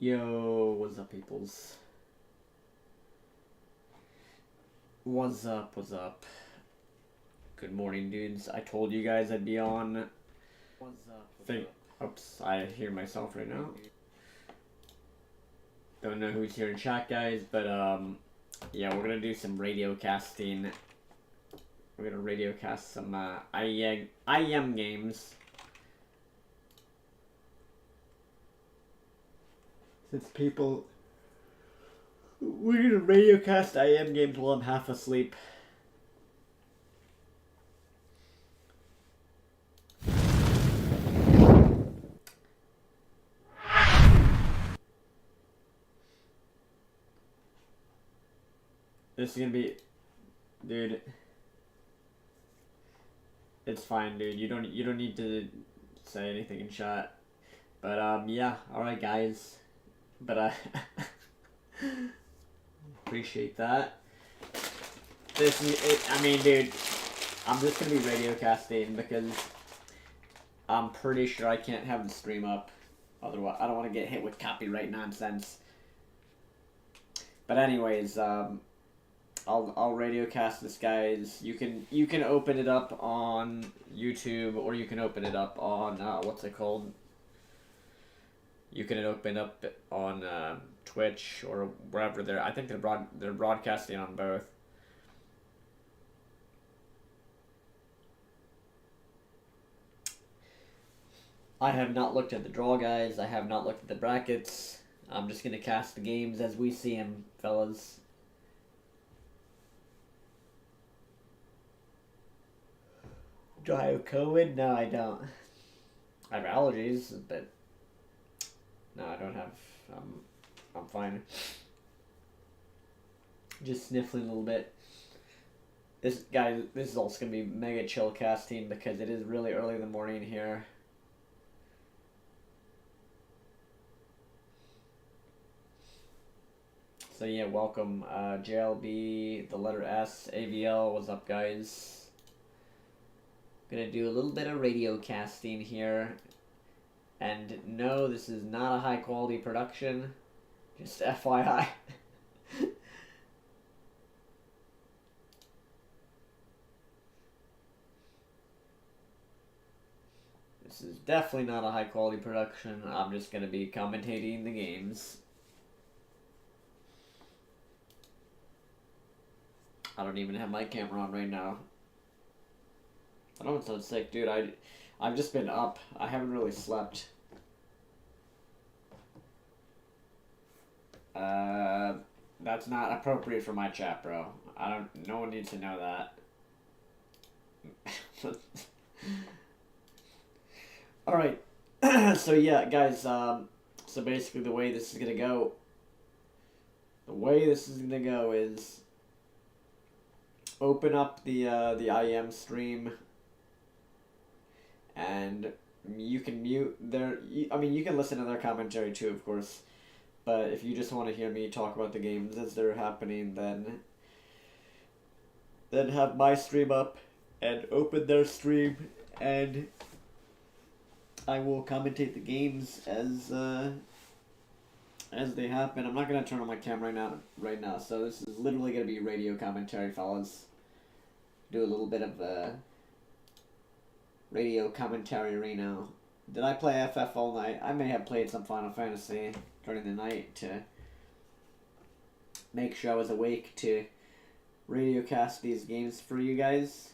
Yo, what's up, peoples? What's up, what's up? Good morning, dudes. I told you guys I'd be on. What's up, Oops, I hear myself right now. Don't know who's here in chat, guys, but, yeah, we're gonna do some radio casting. We're gonna radio cast some, IEM games. Since people... We're gonna radio cast IEM games while I'm half asleep. This is gonna be... Dude... It's fine, dude. You don't need to say anything in chat. But, yeah. Alright, guys. But, appreciate that. I mean, dude, I'm just gonna be radio casting because I'm pretty sure I can't have the stream up. Otherwise, I don't want to get hit with copyright nonsense. But anyways, I'll radio cast this, guys. You can open it up on YouTube, or you can open it up on what's it called? You can open up on Twitch or wherever they're. I think they're broadcasting on both. I have not looked at the draw, guys. I have not looked at the brackets. I'm just gonna cast the games as we see them, fellas. Do I have COVID? No, I don't. I have allergies, but no, I don't have. I'm fine. Just sniffling a little bit. This is also gonna be mega chill casting because it is really early in the morning here. So yeah, welcome, JLB, the letter S, AVL. What's up, guys? Gonna do a little bit of radio casting here. And no, this is not a high quality production. Just FYI. This is definitely not a high quality production. I'm just gonna be commentating the games. I don't even have my camera on right now. I don't sound sick, dude. I've just been up. I haven't really slept. That's not appropriate for my chat, bro. No one needs to know that. Alright. So yeah, guys, so basically the way this is gonna go is open up the IEM stream, and you can mute their... I mean, you can listen to their commentary too, of course. But if you just want to hear me talk about the games as they're happening, then have my stream up and open their stream, and I will commentate the games as they happen. I'm not gonna turn on my camera right now. So this is literally gonna be radio commentary, fellas. Do a little bit of radio commentary right now. Did I play FF all night? I may have played some Final Fantasy during the night to make sure I was awake to radio cast these games for you guys.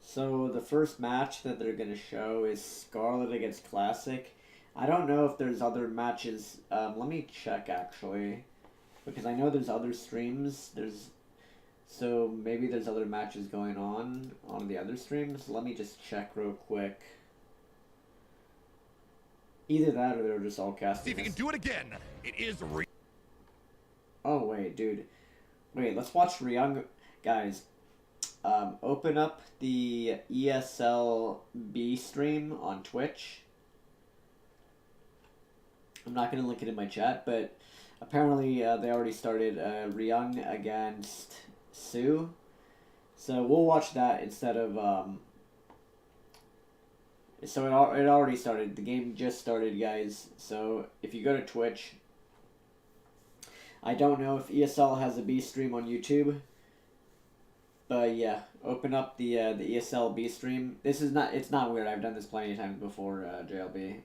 So the first match that they're going to show is Scarlet against Classic. I don't know if there's other matches. Let me check, actually. Because I know there's other streams. There's So maybe there's other matches going on the other streams. Let me just check real quick. Either that or they're just all casting. See if you can do it again. It is Oh wait, dude. Wait, let's watch Ryung. Guys, open up the ESLB stream on Twitch. I'm not going to link it in my chat, but apparently they already started Ryung against Sue. So we'll watch that instead of... So it already started. The game just started, guys. So if you go to Twitch... I don't know if ESL has a B stream on YouTube. But yeah, open up the ESL B stream. It's not weird. I've done this plenty of times before, JLB.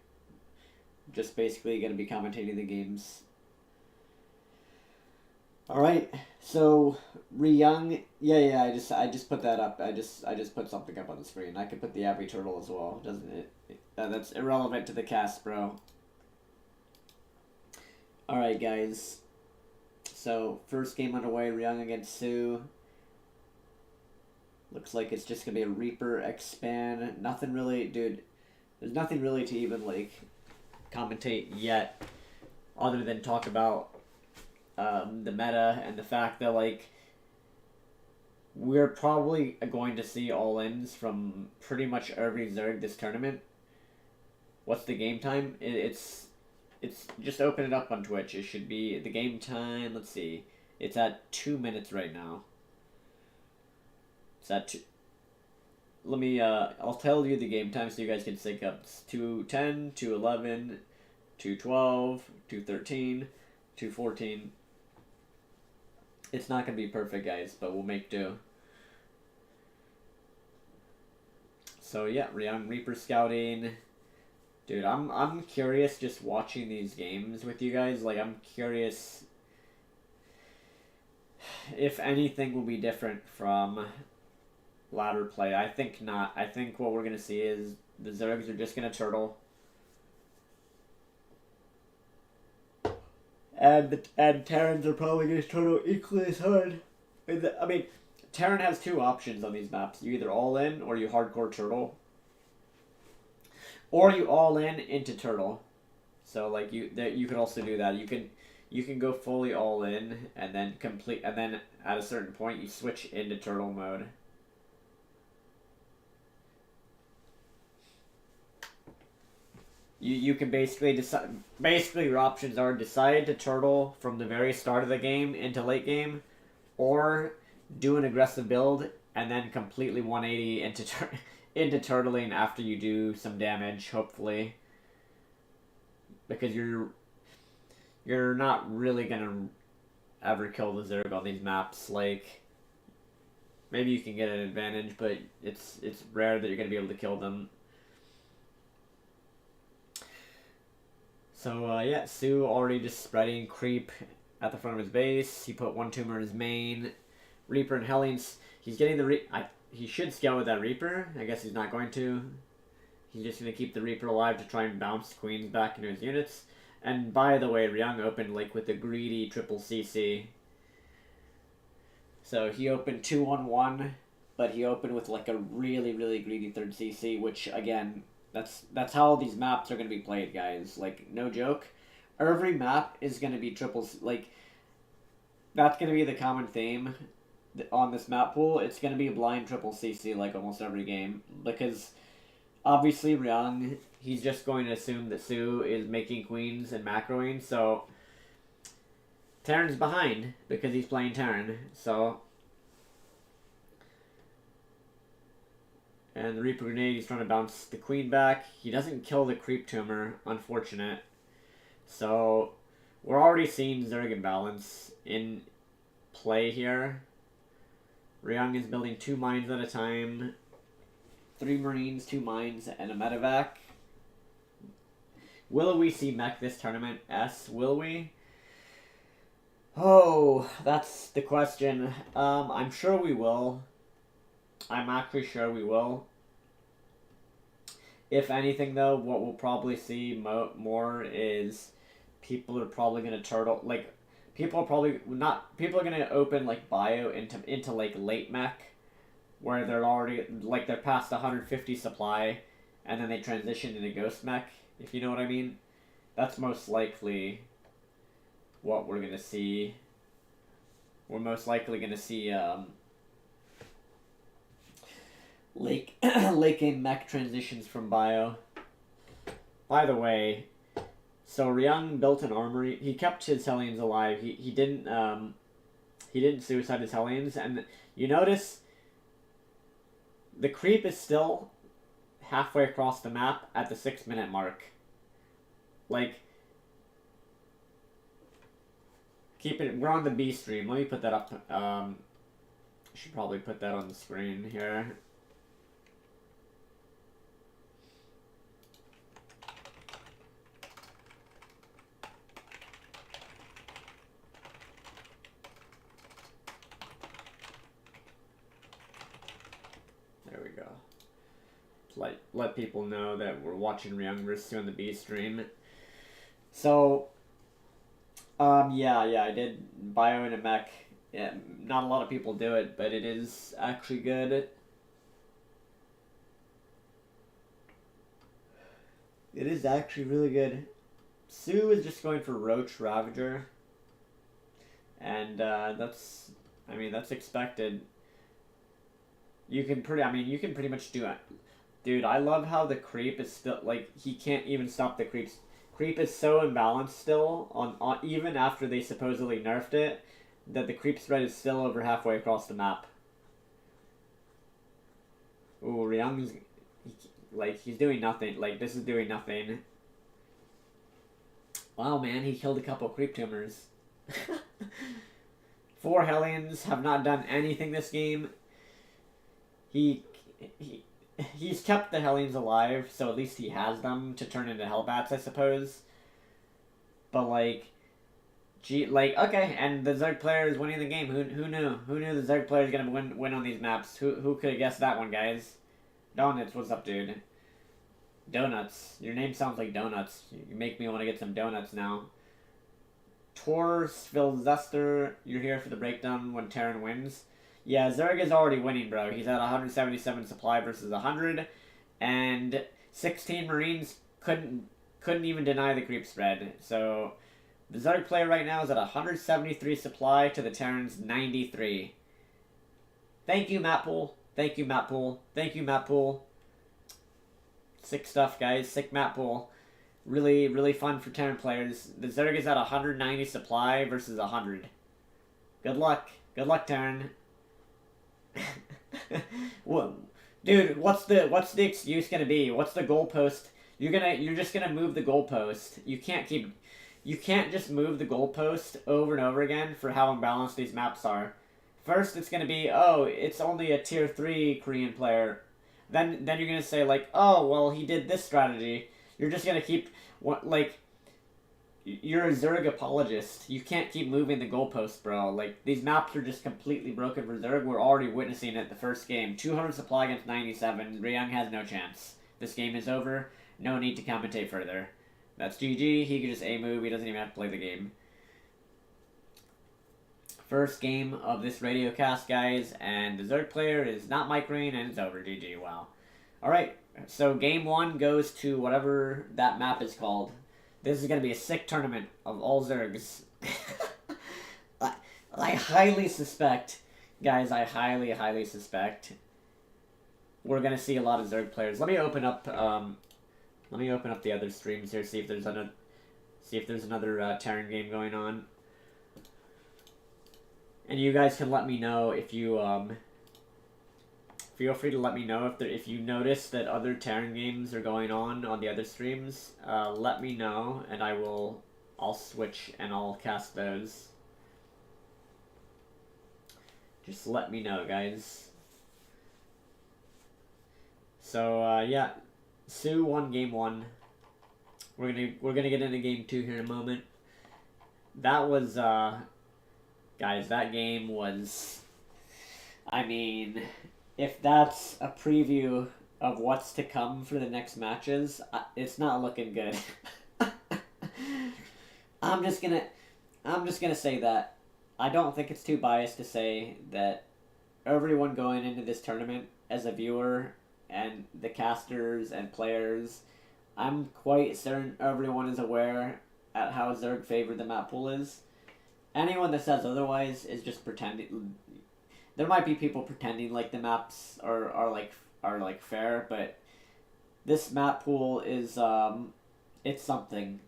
Just basically going to be commentating the games. All right, so Ryung, yeah, I just put that up. I just put something up on the screen. I could put the Avi Turtle as well, doesn't it? That's irrelevant to the cast, bro. All right, guys. So first game underway, Ryung against Sue. Looks like it's just gonna be a Reaper expand. Nothing really, dude. There's nothing really to even like commentate yet, other than talk about the meta and the fact that like we're probably going to see all-ins from pretty much every Zerg this tournament. What's the game time? It's just open it up on Twitch. It should be the game time. Let's see. It's at 2 minutes right now. It's at 2. Let me, I'll tell you the game time so you guys can sync up. It's 2:10, 2:11, 2:12, 2:13, 2:14. It's not going to be perfect, guys, but we'll make do. So, yeah, Ryung Reaper scouting. Dude, I'm curious just watching these games with you guys. Like, I'm curious if anything will be different from ladder play. I think not. I think what we're going to see is the Zergs are just going to turtle. And Terrans are probably going to turtle equally as hard. I mean, Terran has two options on these maps. You either all in or you hardcore turtle. Or you all in into turtle. So like you can also do that. You can go fully all in and then at a certain point you switch into turtle mode. You can basically decide. Basically, your options are decide to turtle from the very start of the game into late game, or do an aggressive build and then completely 180 into turtling after you do some damage, hopefully, because you're not really gonna ever kill the Zerg on these maps. Like, maybe you can get an advantage, but it's rare that you're gonna be able to kill them. So, yeah, Sue already just spreading creep at the front of his base. He put one tumor in his main. Reaper and Hellions. He's getting the he should scale with that Reaper. I guess he's not going to. He's just going to keep the Reaper alive to try and bounce queens back into his units. And by the way, Ryung opened like with a greedy triple CC. So he opened 2-1-1, but he opened with like a really, really greedy third CC, which again... That's how all these maps are going to be played, guys. Like, no joke. Every map is going to be triples. Like, that's going to be the common theme on this map pool. It's going to be a blind triple CC, like, almost every game. Because, obviously, Ryung, he's just going to assume that Sue is making queens and macroing. So, Terran's behind because he's playing Terran. So... And the Reaper Grenade, he's trying to bounce the queen back. He doesn't kill the creep tumor. Unfortunate. So, we're already seeing Zerg imbalance in play here. Ryung is building 2 mines at a time. 3 marines, 2 mines, and a medevac. Will we see mech this tournament? S, will we? Oh, that's the question. I'm sure we will. I'm actually sure we will. If anything, though, what we'll probably see more is people are probably going to turtle. Like, people are probably not. People are gonna open like bio into like late mech, where they're already like they're past 150 supply, and then they transition into ghost mech. If you know what I mean, that's most likely what we're gonna see. We're most likely gonna see late game mech transitions from bio. By the way, so Ryung built an armory. He kept his Hellions alive. He didn't suicide his Hellions, and you notice the creep is still halfway across the map at the 6-minute mark. Like, keep it. We're on the B stream. Let me put that up. I should probably put that on the screen here. There we go. Let people know that we're watching Ryung vs. 2 on the B stream. So, yeah, I did bio in a mech. Yeah, not a lot of people do it, but it is actually good. It is actually really good. Sue is just going for Roach Ravager. And, that's expected. You can pretty much do it. Dude, I love how the creep is still, like, he can't even stop the creeps. Creep is so imbalanced still, on even after they supposedly nerfed it, that the creep spread is still over halfway across the map. Ooh, Ryung's, he's doing nothing. Like, this is doing nothing. Wow, man, he killed a couple creep tumors. 4 Hellions have not done anything this game. He's kept the Hellions alive, so at least he has them to turn into Hellbats, I suppose. But, like, okay, and the Zerg player is winning the game. Who knew? Who knew the Zerg player is gonna win on these maps? Who could have guessed that one, guys? Donuts, what's up, dude? Donuts. Your name sounds like donuts. You make me want to get some donuts now. Tor, Phil Zester, you're here for the breakdown when Terran wins. Yeah, Zerg is already winning, bro. He's at 177 supply versus 100, and 16 Marines couldn't even deny the creep spread. So the Zerg player right now is at 173 supply to the Terran's 93. Thank you, Map Pool. Thank you, Map Pool. Thank you, Map Pool. Sick stuff, guys. Sick Map Pool. Really, really fun for Terran players. The Zerg is at 190 supply versus 100. Good luck. Good luck, Terran. Well, dude, what's the excuse gonna be? What's the goalpost? You're just gonna move the goalpost. You can't just move the goalpost over and over again for how imbalanced these maps are. First, it's gonna be, oh, it's only a tier 3 Korean player. Then you're gonna say like, oh, well, he did this strategy. You're just gonna keep you're a Zerg apologist. You can't keep moving the goalposts, bro. Like, these maps are just completely broken for Zerg. We're already witnessing it the first game. 200 supply against 97. Ryung has no chance. This game is over. No need to commentate further. That's GG. He can just A-move. He doesn't even have to play the game. First game of this radio cast, guys. And the Zerg player is not Mike Green, and it's over. GG. Wow. Alright. So game 1 goes to whatever that map is called. This is going to be a sick tournament of all Zergs. I highly suspect, guys, highly suspect we're going to see a lot of Zerg players. Let me open up the other streams here, see if there's another Terran game going on. And you guys can let me know if you feel free to let me know if you notice that other Terran games are going on the other streams. Let me know, and I'll switch and I'll cast those. Just let me know, guys. So yeah, Sue won game 1. We're gonna get into game 2 here in a moment. That was guys, that game was, I mean, if that's a preview of what's to come for the next matches, it's not looking good. I'm I'm just gonna say that I don't think it's too biased to say that everyone going into this tournament as a viewer and the casters and players, I'm quite certain everyone is aware at how Zerg favored the map pool is. Anyone that says otherwise is just pretending. There might be people pretending like the maps are like fair, but this map pool is it's something.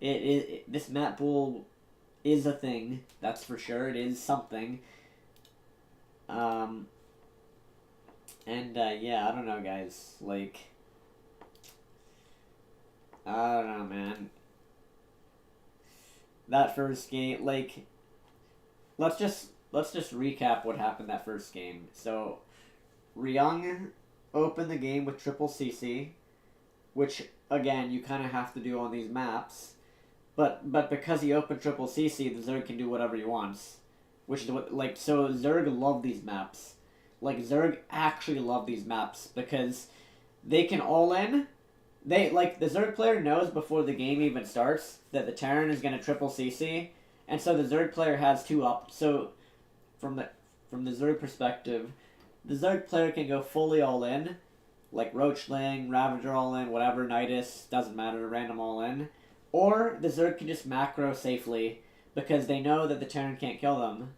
This map pool is a thing, that's for sure. It is something. Yeah, I don't know, guys. Like, I don't know, man. That first game, like, let's just recap what happened that first game. So, Ryung opened the game with triple CC, which again you kind of have to do on these maps, but because he opened triple CC, the Zerg can do whatever he wants, which is what so Zerg love these maps, Zerg actually love these maps because they can all in. They the Zerg player knows before the game even starts that the Terran is gonna triple CC, and so the Zerg player has two up. So from the Zerg perspective, the Zerg player can go fully all in, like Roachling, Ravager all in, whatever, Nidus, doesn't matter, random all in. Or the Zerg can just macro safely because they know that the Terran can't kill them.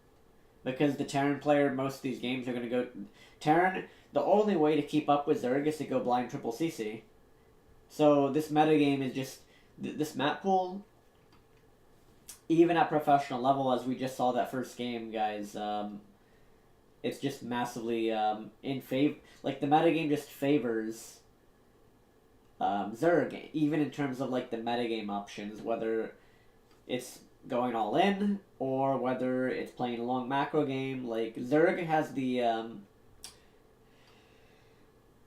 Because the Terran player, most of these games are going to go... Terran, the only way to keep up with Zerg is to go blind triple CC. So this metagame is just... This map pool, even at professional level, as we just saw that first game, guys... it's just massively in favor. Like, the metagame just favors Zerg, even in terms of the metagame options, whether it's going all in or whether it's playing a long macro game. Like, Zerg has the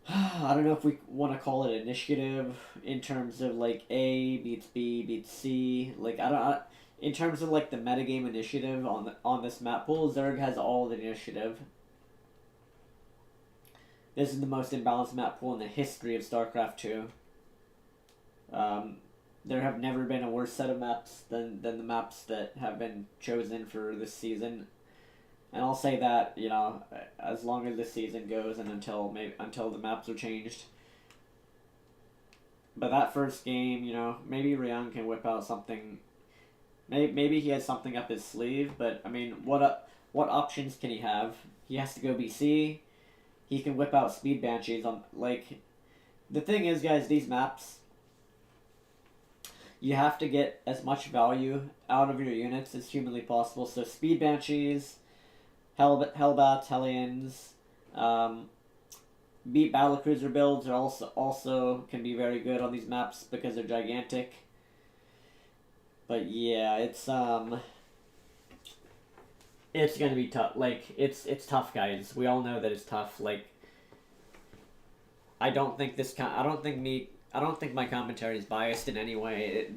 I don't know if we want to call it initiative in terms of A beats B beats C. In terms of the metagame initiative on this map pool, Zerg has all the initiative. This is the most imbalanced map pool in the history of StarCraft 2. There have never been a worse set of maps than the maps that have been chosen for this season. And I'll say that, as long as this season goes and until the maps are changed. But that first game, maybe Ryung can whip out something. Maybe he has something up his sleeve, but I mean, what options can he have? He has to go BC. He can whip out speed banshees on the thing is, guys, these maps, you have to get as much value out of your units as humanly possible. So speed banshees, Hellbats, Hellions, beat battlecruiser builds are also can be very good on these maps because they're gigantic. But yeah, it's gonna be tough. It's tough, guys. We all know that it's tough. I don't think my commentary is biased in any way.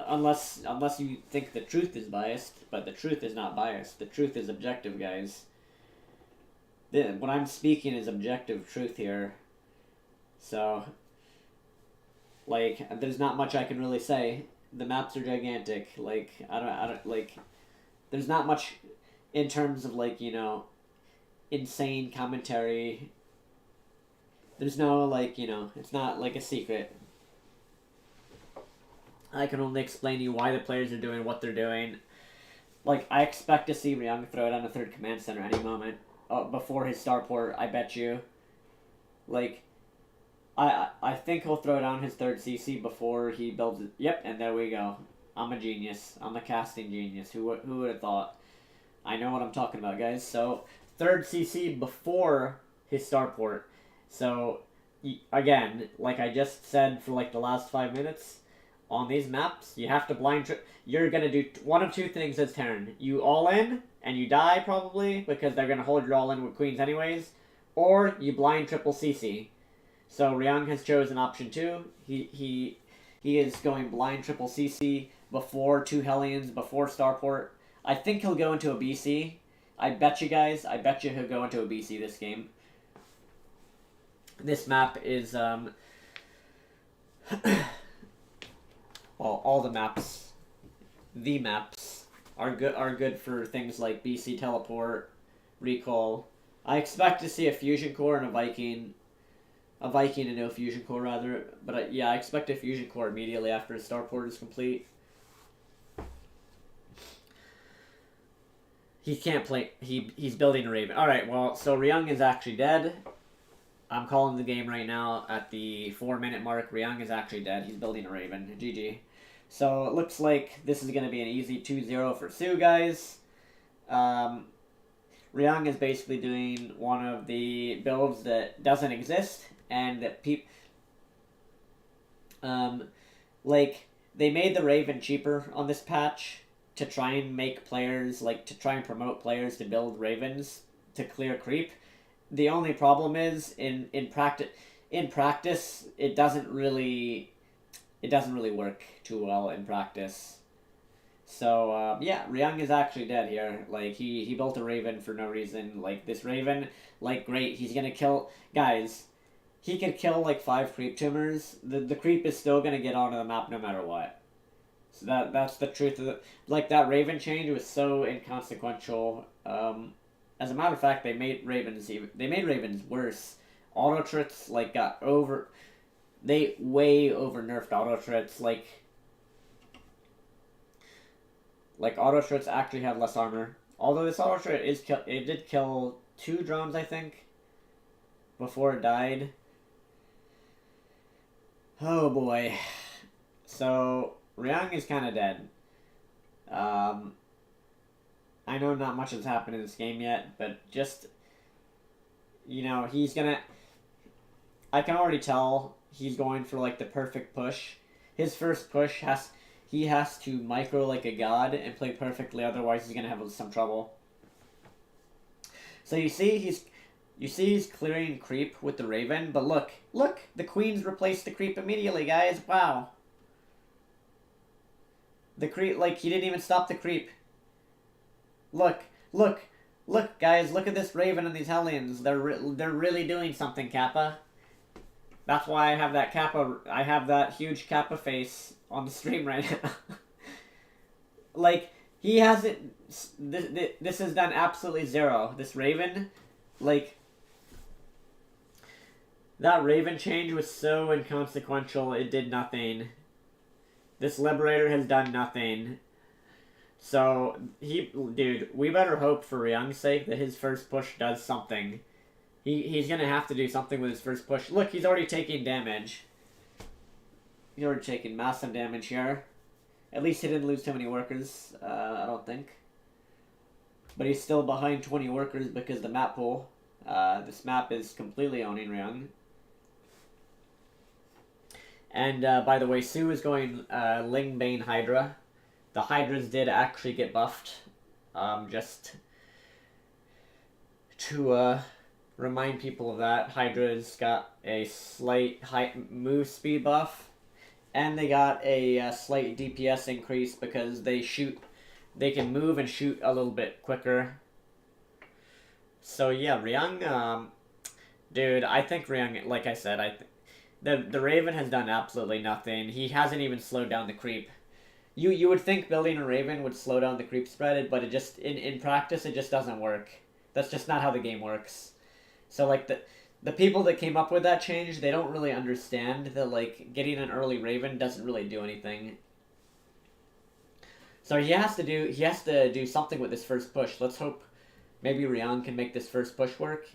Unless you think the truth is biased, but the truth is not biased. The truth is objective, guys. What I'm speaking is objective truth here. So, there's not much I can really say. The maps are gigantic. There's not much in terms of insane commentary. There's no it's not a secret. I can only explain to you why the players are doing what they're doing. I expect to see Ryung throw down a third command center any moment before his starport. I bet you. I think he'll throw down his third CC before he builds it. Yep, and there we go. I'm a genius. I'm a casting genius. Who would have thought? I know what I'm talking about, guys. So, third CC before his starport. So, again, like I just said for the last 5 minutes, on these maps, you have to blind you're going to do one of two things as Terran. You all in, and you die probably, because they're going to hold your all in with queens anyways, or you blind triple CC. So Ryung has chosen option 2. He is going blind triple CC before 2 Hellions, before starport. I think he'll go into a BC. I bet you guys, he'll go into a BC this game. This map is, well, all the maps, are good for things like BC teleport, recall. I expect to see a fusion core and a Viking and no fusion core rather. But yeah, I expect a fusion core immediately after the starport is complete. He can't play. He's building a Raven. All right. Well, so Ryung is actually dead. I'm calling the game right now at the 4-minute mark. Ryung is actually dead. He's building a Raven. GG. So it looks like this is going to be an easy 2-0 for Sue, guys. Ryung is basically doing one of the builds that doesn't exist, and that like, they made the Raven cheaper on this patch to try and make players, like, to try and promote players to build Ravens to clear creep. The only problem is in practice it doesn't really work too well in practice. So yeah, Ryung is actually dead here. Like, he built a Raven for no reason. Like, this Raven, like, great, he's gonna kill guys. He could kill like 5 creep tumors. The creep is still gonna get onto the map no matter what. So that's the truth of it. Like, that Raven change was so inconsequential. As a matter of fact, they made Ravens worse. Auto trits like got over. They way over nerfed auto trits. Like auto trits actually have less armor. Although this auto trit it did kill 2 drones, I think, before it died. Oh boy. So Ryung is kind of dead. I know not much has happened in this game yet, but just, you know, he's gonna... I can already tell he's going for, like, the perfect push. His first push he has to micro like a god and play perfectly, otherwise he's gonna have some trouble. So you see he's clearing creep with the Raven, but look, the queens replaced the creep immediately, guys. Wow. The creep, like, he didn't even stop the creep. Look, guys, look at this Raven and these Hellions. They're really doing something, Kappa. That's why I have that Kappa. I have that huge Kappa face on the stream right now. Like, he hasn't. This has done absolutely zero. This Raven, like, that Raven change was so inconsequential. It did nothing. This Liberator has done nothing. So, dude, we better hope for Ryung's sake that his first push does something. He's gonna have to do something with his first push. Look, he's already taking damage. He's already taking massive damage here. At least he didn't lose too many workers, I don't think. But he's still behind 20 workers because the map pool. This map is completely owning Ryung. And, by the way, Sue is going Ling Bane Hydra. The Hydras did actually get buffed. Just to remind people of that, Hydra's got a slight move speed buff, and they got a slight DPS increase because they can move and shoot a little bit quicker. So yeah, Ryung, dude, I think Ryung, like I said, the Raven has done absolutely nothing. He hasn't even slowed down the creep. You would think building a Raven would slow down the creep spread, but it just, in practice, it just doesn't work. That's just not how the game works. So, like, the people that came up with that change, they don't really understand that, like, getting an early Raven doesn't really do anything. So he has to do something with this first push. Let's hope maybe Ryung can make this first push work.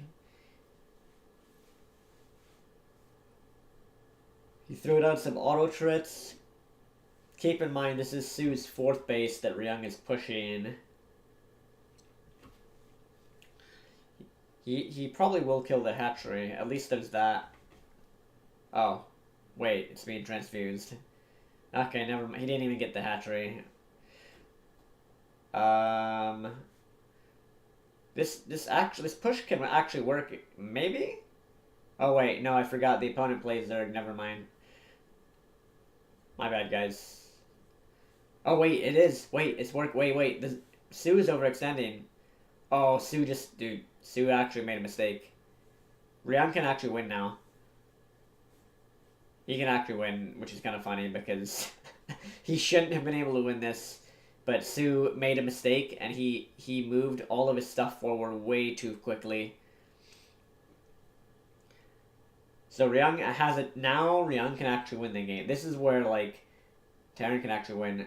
He threw out some auto trits. Keep in mind, this is Sue's 4th base that Ryung is pushing. He probably will kill the hatchery. At least there's that. Oh. Wait, it's being transfused. Okay, never mind. He didn't even get the hatchery. This push can actually work. Maybe? Oh, wait. No, I forgot. The opponent plays Zerg. Never mind. My bad, guys. Oh, wait, it is. Wait, it's work. Wait. Sue is overextending. Oh, dude, Sue actually made a mistake. Ryung can actually win now. He can actually win, which is kind of funny because he shouldn't have been able to win this. but Sue made a mistake, and he moved all of his stuff forward way too quickly. So Ryung has it now. Ryung can actually win the game. This is where like Terran can actually win.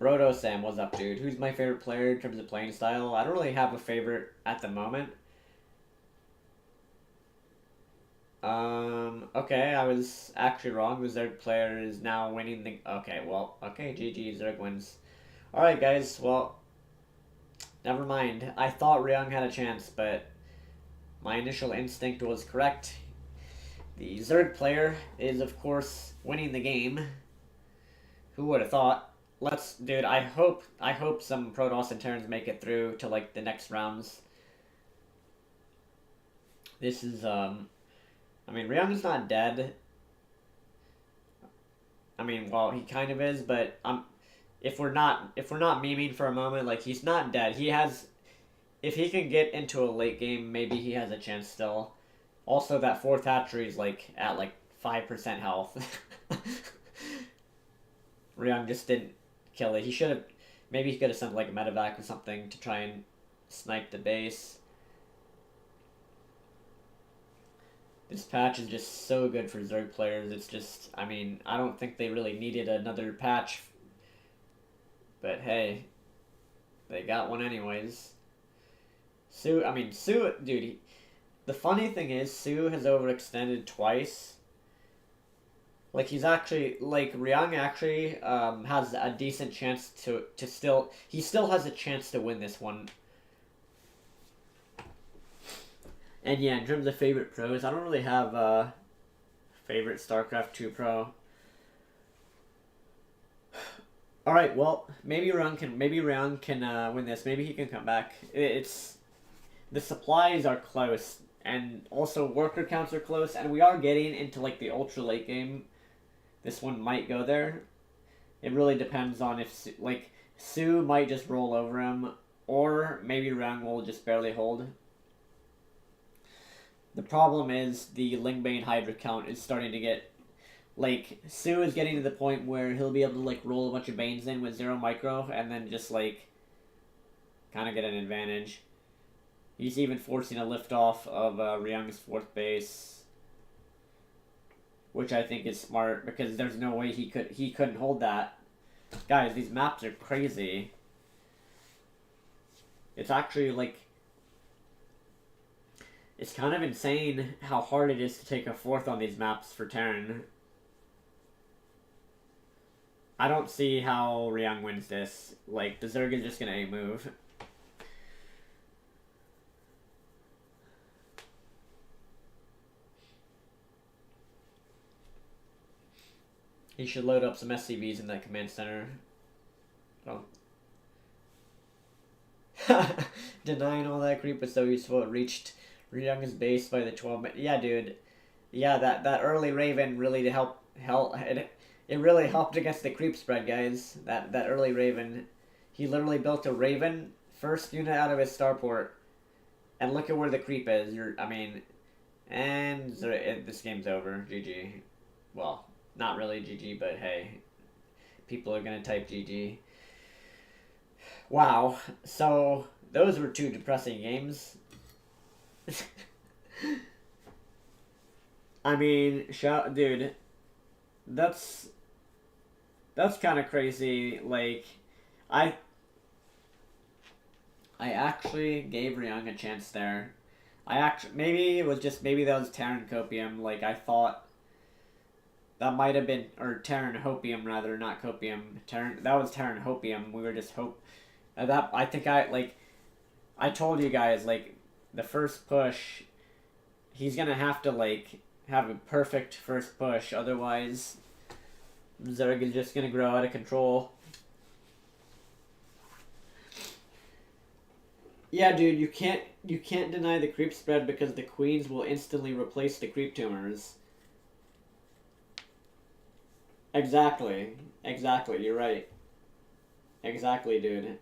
Brodo Sam, what's up, dude? Who's my favorite player in terms of playing style? I don't really have a favorite at the moment. Okay, I was actually wrong. The Zerg player is now winning the... Okay, well, okay, GG, Zerg wins. Alright, guys, well, never mind. I thought Ryung had a chance, but my initial instinct was correct. The Zerg player is, of course, winning the game. Who would have thought? Dude, I hope some Protoss and Terrans make it through to, like, the next rounds. This is, I mean, Ryung is not dead. I mean, well, he kind of is, but if we're not memeing for a moment, like, he's not dead. He has, if he can get into a late game, maybe he has a chance still. Also, that 4th hatchery is, like, at, like, 5% health. Ryung just didn't kill it. He should have, maybe he could have sent, like, a medevac or something to try and snipe the base. This patch is just so good for Zerg players. It's just, I mean, I don't think they really needed another patch. But hey, they got one anyways. Sue, dude, the funny thing is, Sue has overextended twice. Like, he's actually, like, Ryung actually has a decent chance to still, he still has a chance to win this one. And yeah, in terms of favorite pros, I don't really have a favorite StarCraft 2 pro. All right, well, maybe Ryung can win this. Maybe he can come back. It's the supplies are close, and also worker counts are close, and we are getting into like the ultra late game. This one might go there. It really depends on if like Sue might just roll over him, or maybe Ryung will just barely hold. The problem is the Lingbane Hydra count is starting to get, like, Sue is getting to the point where he'll be able to, like, roll a bunch of Banes in with 0 micro and then just, like, kind of get an advantage. He's even forcing a liftoff of Ryung's 4th base, which I think is smart because there's no way he couldn't hold that. Guys, these maps are crazy. It's actually, like, it's kind of insane how hard it is to take a 4th on these maps for Terran. I don't see how Ryung wins this. Like, the Zerg is just gonna A-move. He should load up some SCVs in that command center. Oh. Denying all that creep was so useful. It reached Ryung's base by the 12 yeah, dude. Yeah, that early Raven really it really helped against the creep spread, guys. That early Raven. He literally built a Raven, first unit out of his starport. And look at where the creep is. And this game's over. GG. Well, not really GG, but hey. People are gonna type GG. Wow. So, those were 2 depressing games. I mean, dude, that's kind of crazy. Like, I actually gave Ryung a chance there. Maybe that was Terran Copium. Like, I thought that might have been, or Terran Hopium rather, not Copium. That was Terran Hopium. We were just I told you guys, like, the first push, he's gonna have to, like, have a perfect first push, otherwise Zerg is just gonna grow out of control. Yeah, dude, you can't deny the creep spread because the queens will instantly replace the creep tumors. Exactly, you're right. Exactly, dude.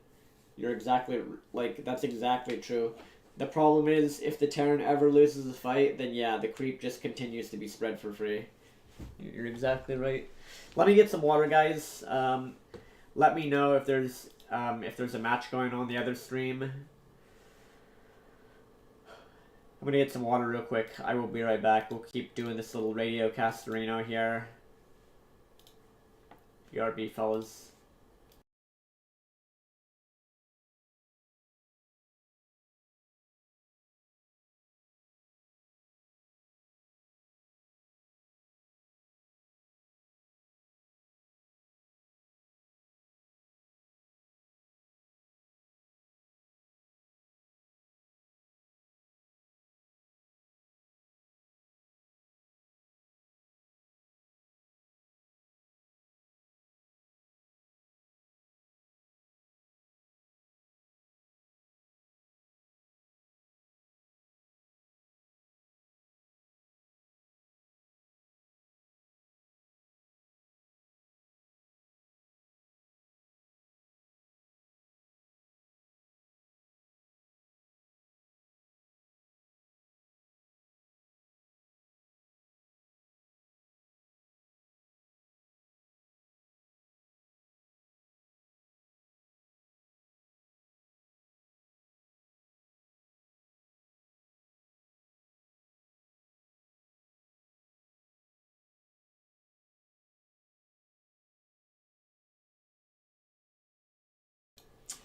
You're exactly, like, that's exactly true. The problem is, if the Terran ever loses a fight, then yeah, the creep just continues to be spread for free. You're exactly right. Let me get some water, guys. Let me know if there's if there's a match going on the other stream. I'm gonna get some water real quick. I will be right back. We'll keep doing this little radio castorino here. BRB, fellas.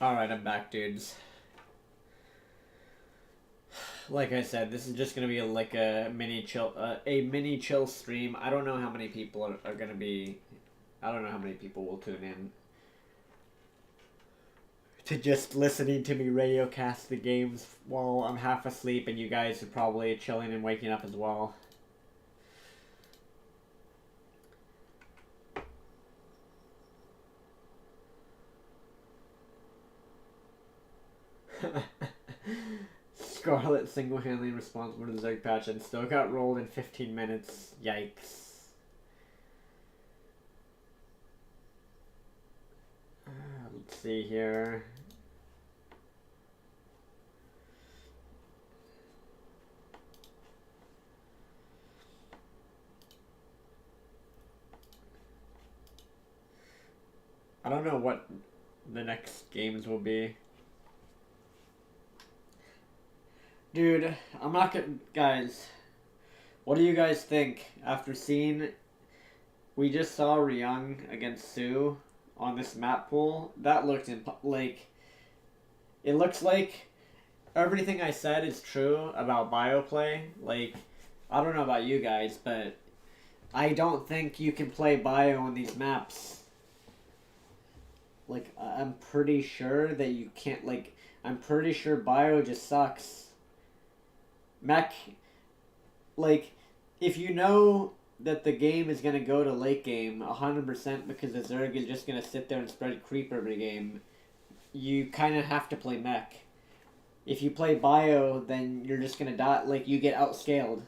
Alright, I'm back, dudes. Like I said, this is just gonna be like a mini chill stream. I don't know how many people are gonna be. I don't know how many people will tune in to just listening to me radio cast the games while I'm half asleep, and you guys are probably chilling and waking up as well. Scarlet single-handedly responsible for the Zerg patch and still got rolled in 15 minutes. Yikes. Let's see here. I don't know what the next games will be. Dude, I'm not gonna... Guys, what do you guys think? After seeing... We just saw Ryung against Sue on this map pool. That looked like... It looks like everything I said is true about bioplay. Like, I don't know about you guys, but I don't think you can play bio on these maps. Like, I'm pretty sure that you can't, like... I'm pretty sure bio just sucks. Mech, like, if you know that the game is going to go to late game 100% because the Zerg is just going to sit there and spread creep every game, you kind of have to play Mech. If you play Bio, then you're just going to die, like, you get outscaled.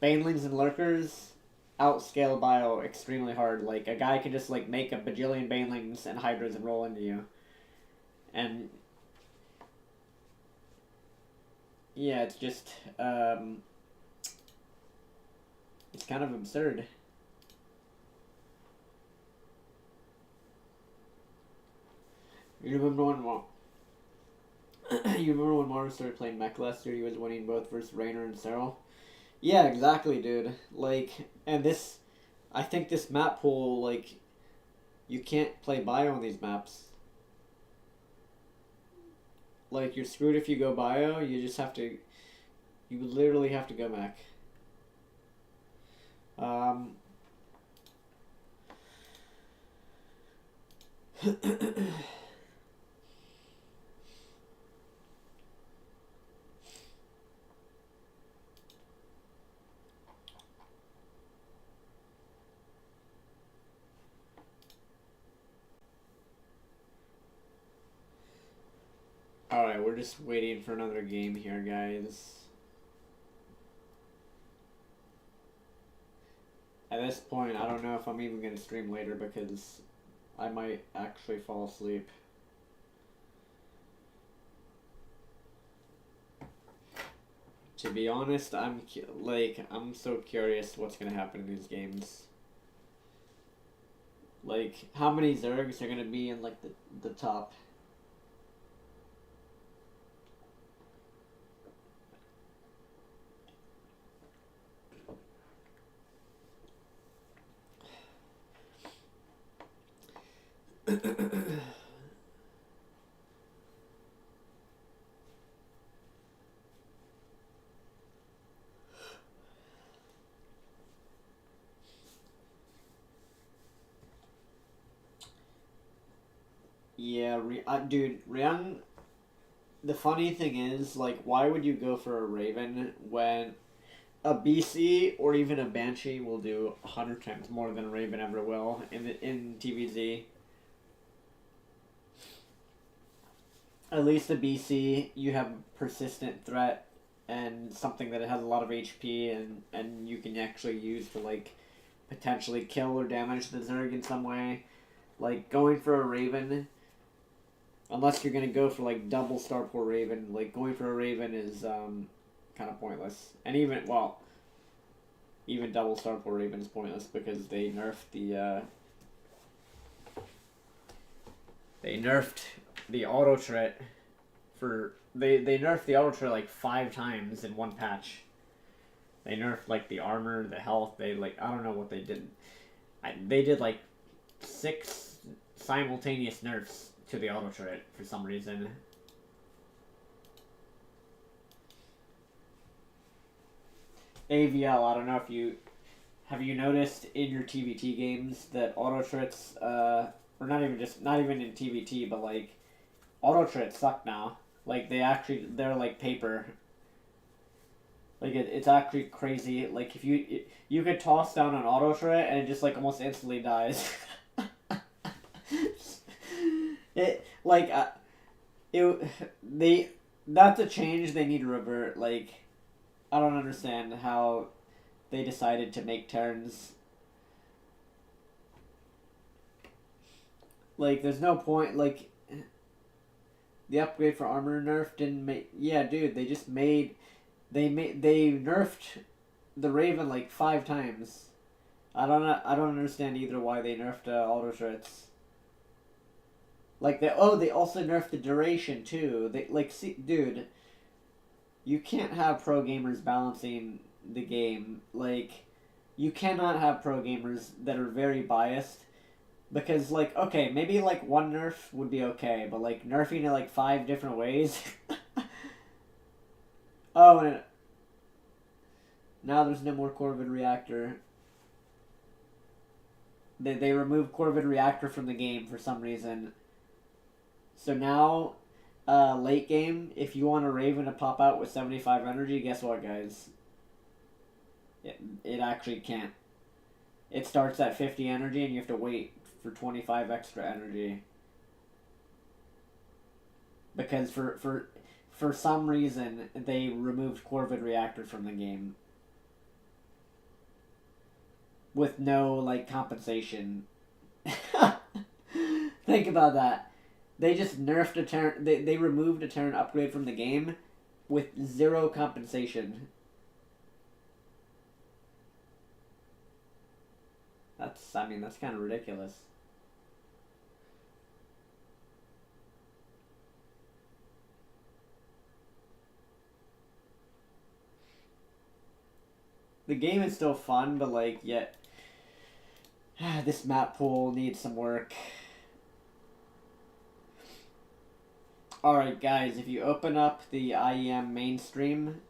Banelings and Lurkers outscale Bio extremely hard. Like, a guy can just, like, make a bajillion Banelings and Hydras and roll into you. And... yeah, it's just, it's kind of absurd. You remember when you remember when Marvin started playing Mech last year? He was winning both versus Raynor and Cyril. Yeah, exactly, dude. Like, and this, I think this map pool, like, you can't play bio on these maps. Like, you're screwed if you go bio, you just have to... You literally have to go Mech. Alright, we're just waiting for another game here, guys. At this point, I don't know if I'm even going to stream later because I might actually fall asleep. To be honest, I'm so curious what's going to happen in these games. Like, how many Zergs are going to be in, like, the top Yeah, dude, Ryung. The funny thing is, like, why would you go for a Raven when a BC or even a Banshee will do 100 times more than a Raven ever will in TVZ? At least a BC, you have persistent threat and something that has a lot of HP and you can actually use to, like, potentially kill or damage the Zerg in some way. Like, going for a Raven, unless you're going to go for, like, double Starport Raven, like, going for a Raven is kind of pointless. And even, well, even double Starport Raven is pointless because they nerfed the auto trait for they nerfed the auto trait like 5 times in one patch. They nerfed like the armor, the health. They like I don't know what they did. They did like 6 simultaneous nerfs to the auto trait for some reason. AVL, I don't know if you have you noticed in your TVT games that auto traits or not even in TVT, but like auto traits suck now. Like they're like paper. Like it's actually crazy. Like if you could toss down an auto trait and it just like almost instantly dies. It like that's a change they need to revert. Like I don't understand how they decided to make Terrans. Like there's no point. Like the upgrade for armor nerf didn't make. Yeah, dude, they just made. They nerfed the Raven like 5 times. I don't understand either why they nerfed auto threats. Like they also nerfed the duration too. They like see dude. You can't have pro gamers balancing the game. Like you cannot have pro gamers that are very biased. Because, like, okay, maybe, like, one nerf would be okay, but, like, nerfing it, like, 5 different ways? Oh, and now there's no more Corvid Reactor. They removed Corvid Reactor from the game for some reason. So now, late game, if you want a Raven to pop out with 75 energy, guess what, guys? It actually can't. It starts at 50 energy and you have to wait for 25 extra energy. Because for some reason they removed Corvid Reactor from the game. With no like compensation. Think about that. They just nerfed a Terran they removed a Terran upgrade from the game with 0 compensation. That's kind of ridiculous. The game is still fun, but like, yet this map pool needs some work. Alright guys, if you open up the IEM mainstream,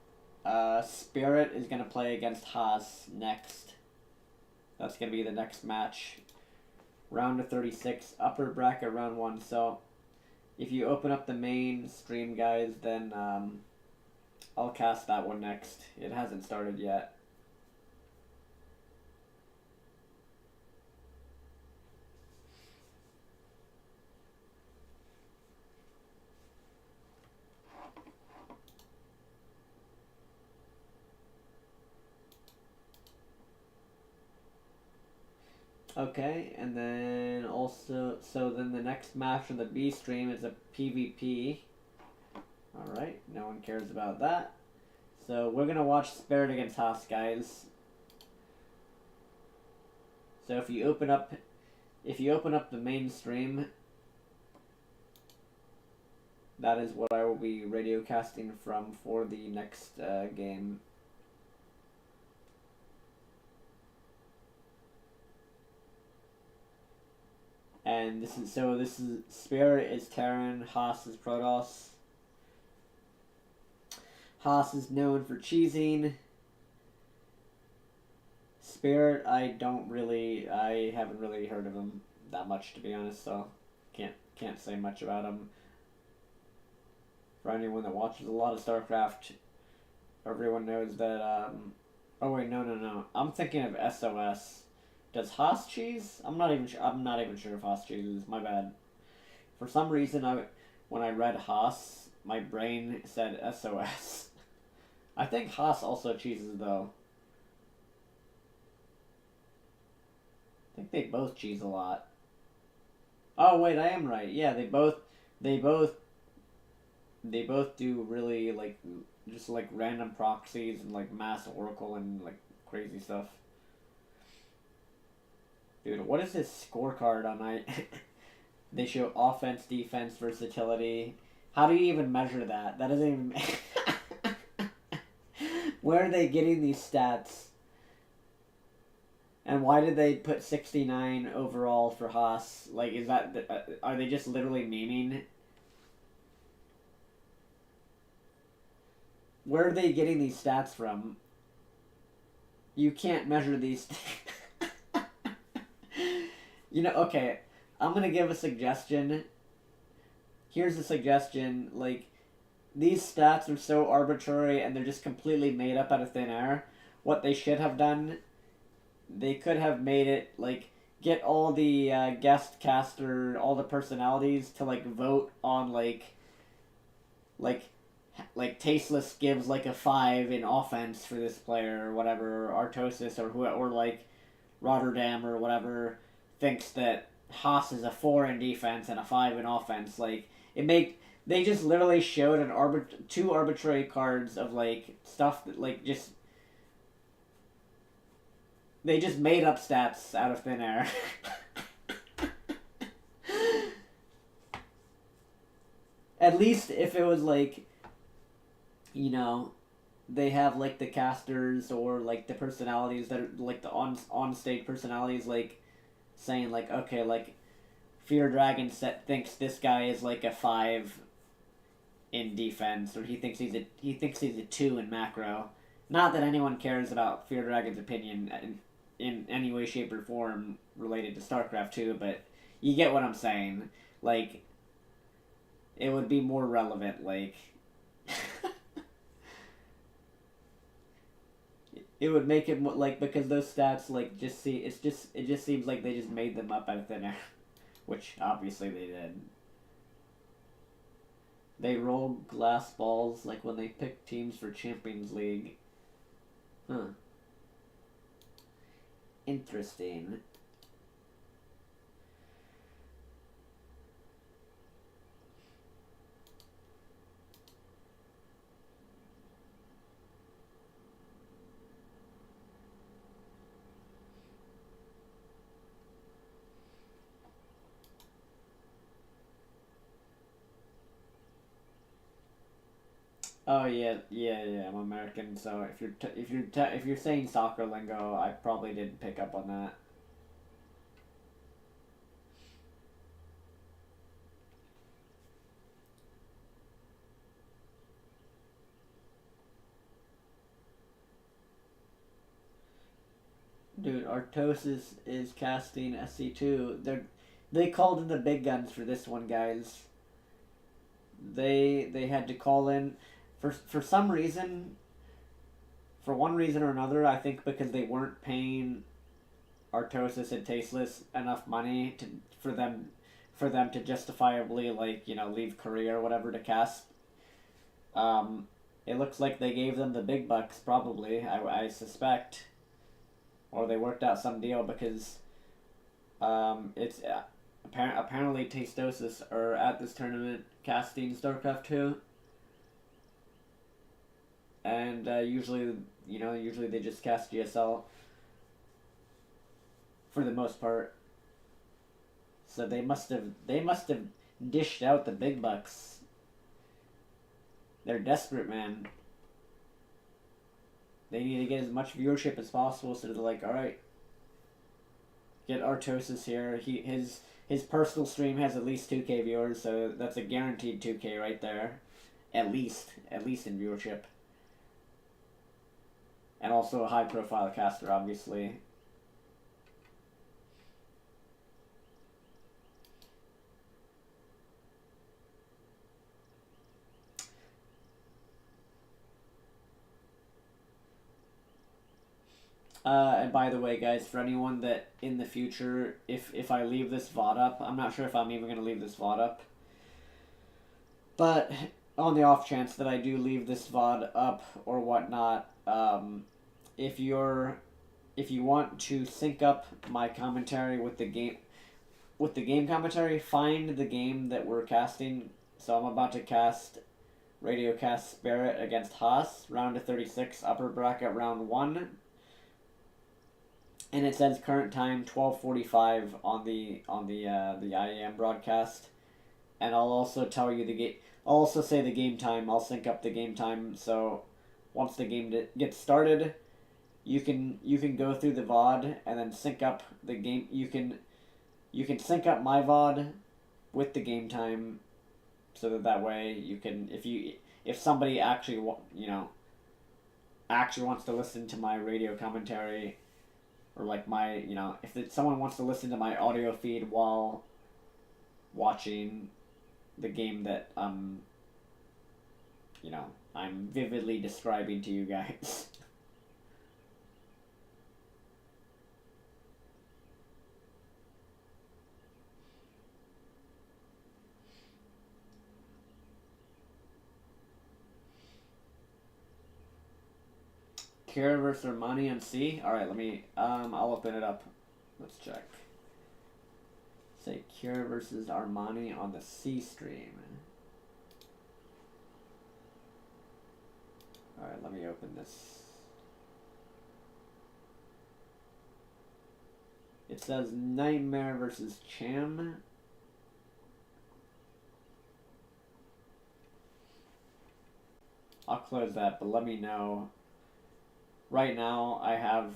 Spirit is going to play against Haas next. That's going to be the next match. Round of 36, upper bracket round 1. So, if you open up the main stream, guys, then I'll cast that one next. It hasn't started yet. Okay, and then also, so then the next match on the B stream is a PvP. Alright, no one cares about that. So we're gonna watch Spirit against Haas, guys. So if you open up the main stream, that is what I will be radio casting from for the next game. And this is Spirit is Terran, Haas is Protoss. Haas is known for cheesing. Spirit, I haven't really heard of him that much, to be honest, so can't say much about him. For anyone that watches a lot of StarCraft, everyone knows that. Oh wait, no. I'm thinking of SOS. Does Haas cheese? I'm not even sure if Haas cheeses. My bad. For some reason, when I read Haas, my brain said SOS. I think Haas also cheeses though. I think they both cheese a lot. Oh wait, I am right. Yeah, they both do really like just like random proxies and like mass oracle and like crazy stuff. Dude, what is this scorecard on They show offense, defense, versatility. How do you even measure that? That doesn't even. Where are they getting these stats? And why did they put 69 overall for Haas? Like, is that are they just literally memeing? Where are they getting these stats from? You can't measure these. Okay, I'm gonna give a suggestion. Here's a suggestion, like, these stats are so arbitrary and they're just completely made up out of thin air. What they should have done, they could have made it, like, get all the guest caster, all the personalities to, like, vote on, like Tasteless gives, like, a 5 in offense for this player, or whatever, or Artosis, or like, Rotterdam, or whatever, thinks that Haas is a 4 in defense and a 5 in offense. Like, they just literally showed two arbitrary cards of, like, stuff that, like, just... They just made up stats out of thin air. At least if it was, like, they have, like, the casters or, like, the personalities that are, like, the on-stage personalities, like, saying, like, okay, like, Fear Dragon thinks this guy is, like, a 5 in defense, or he thinks he's a 2 in macro. Not that anyone cares about Fear Dragon's opinion in any way, shape, or form related to StarCraft 2, but you get what I'm saying. Like, it would be more relevant, like... It would make it like, because those stats, like, it just seems like they just made them up out of thin air, which obviously they did. They roll glass balls like when they pick teams for Champions League. Huh. Interesting. Oh yeah. I'm American, so if you're saying soccer lingo, I probably didn't pick up on that. Dude, Artosis is casting SC2. They called in the big guns for this one, guys. They had to call in for some reason, for one reason or another. I think because they weren't paying Artosis and Tasteless enough money for them to justifiably, like, leave Korea or whatever to cast. It looks like they gave them the big bucks, probably. I suspect, or they worked out some deal, because it's apparently Tastosis are at this tournament casting StarCraft 2. And usually they just cast GSL for the most part. So they must have dished out the big bucks. They're desperate, man. They need to get as much viewership as possible, so they're like, alright, Get Artosis here. His personal stream has at least 2K viewers, so that's a guaranteed 2K right there. At least in viewership. And also a high profile caster, obviously. And by the way, guys, for anyone that in the future, if I leave this VOD up, I'm not sure if I'm even going to leave this VOD up. But on the off chance that I do leave this VOD up or whatnot, if you want to sync up my commentary with the game commentary, find the game that we're casting. So I'm about to cast Radiocast Spirit against Haas, round of 36, upper bracket, round 1. And it says current time 12:45 on the IEM broadcast, and I'll also tell you the game. I'll also say the game time. I'll sync up the game time. So once the game gets started, you can go through the VOD and then sync up the game. You can sync up my VOD with the game time, so that way you can if somebody actually wants to listen to my radio commentary. Or like my, if someone wants to listen to my audio feed while watching the game that I'm vividly describing to you guys. Kira versus Armani on C. All right, let me. I'll open it up. Let's check. Say Kira versus Armani on the C stream. All right, let me open this. It says Nightmare versus Cham. I'll close that, but let me know. Right now, I have...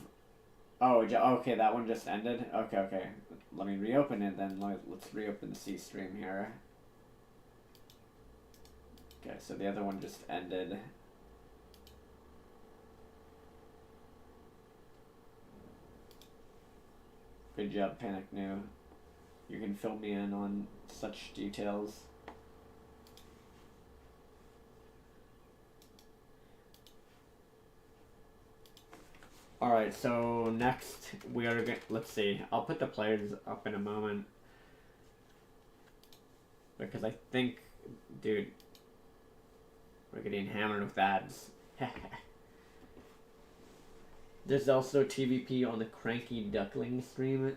Oh, okay, that one just ended? Okay. Let me reopen it then. Let's reopen the C stream here. Okay, so the other one just ended. Good job, Panic New. You can fill me in on such details. Alright, so next we are going to, let's see, I'll put the players up in a moment. Because I think, dude, we're getting hammered with ads. There's also TVP on the Cranky Duckling stream.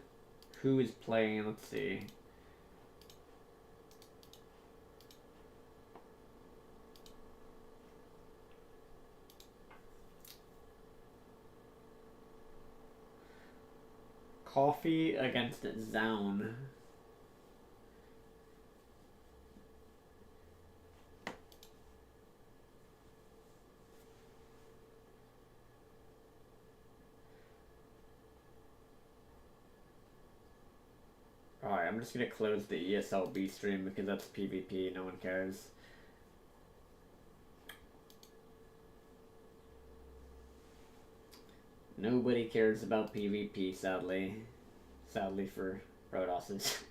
Who is playing? Let's see. Coffee against Zown. Alright, I'm just gonna close the ESLB stream because that's PvP, no one cares. Nobody cares about PvP, sadly. Sadly for Rodosses.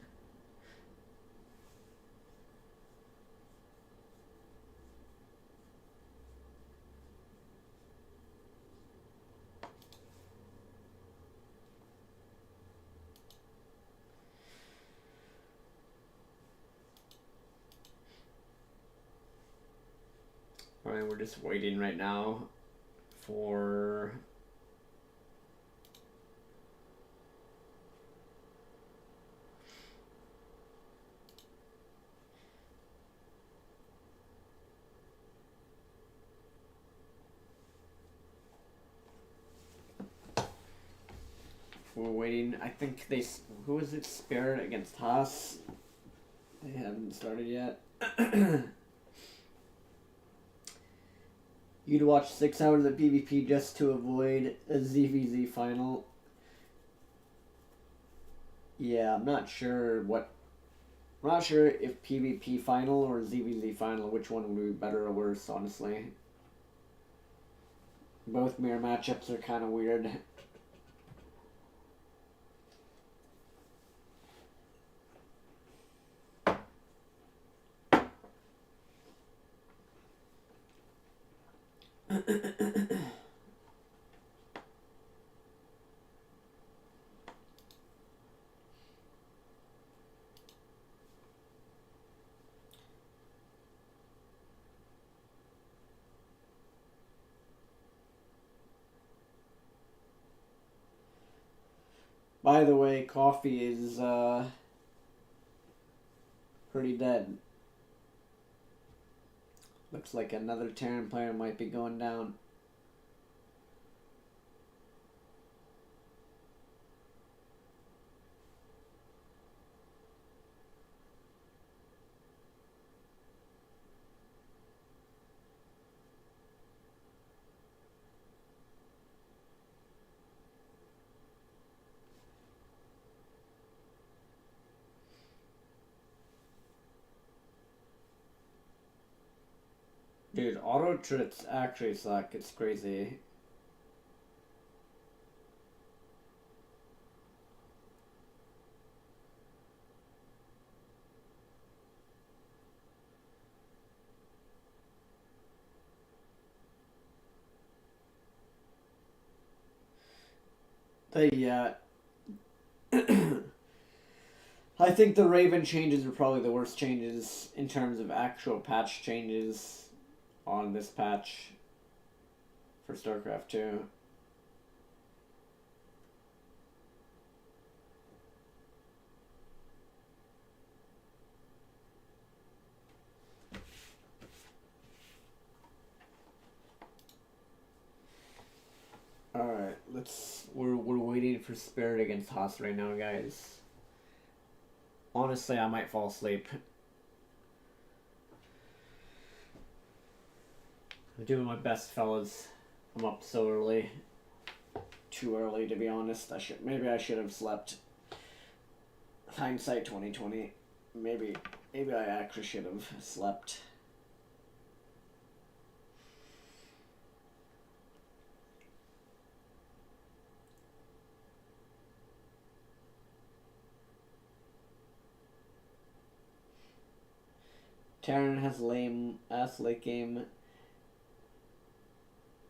Alright, we're just waiting right now for... We're waiting. I think they... Who is it? Spirit against Haas. They haven't started yet. You'd watch 6 hours of PvP just to avoid a ZVZ final. Yeah, I'm not sure what. I'm not sure if PvP final or ZVZ final, which one would be better or worse, honestly. Both mirror matchups are kind of weird. By the way, coffee is pretty dead. Looks like another Terran player might be going down. Dude, auto trits actually suck. It's crazy. The I think the Raven changes are probably the worst changes in terms of actual patch changes on this patch for StarCraft 2. Alright, we're waiting for Spirit against Haas right now, guys. Honestly, I might fall asleep. I'm doing my best, fellas. I'm up so early. Too early, to be honest. Maybe I should have slept. Hindsight 2020. Maybe I actually should have slept. Terran has lame ass late game.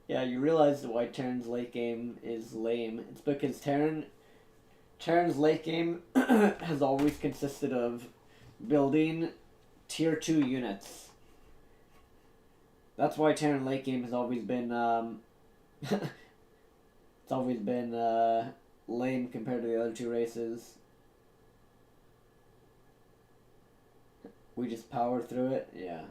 Yeah, you realize why Terran's late game is lame. It's because Terran's late game has always consisted of building tier 2 units. That's why Terran late game has always been it's always been lame compared to the other two races. We just power through it, yeah.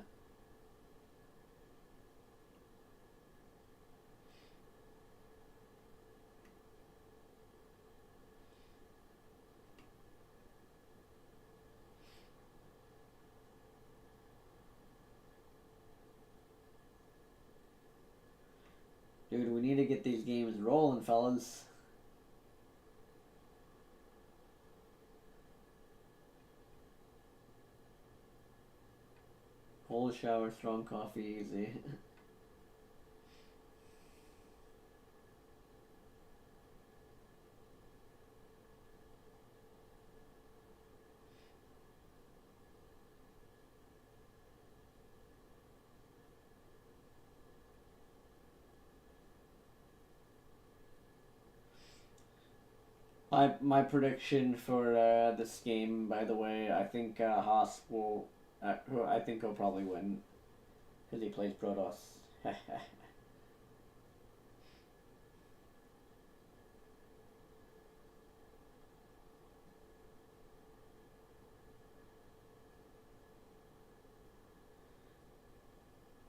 Dude, we need to get these games rolling, fellas. Cold shower, strong coffee, easy. My prediction for this game, by the way, I think Haas will. I think he'll probably win because he plays Protoss.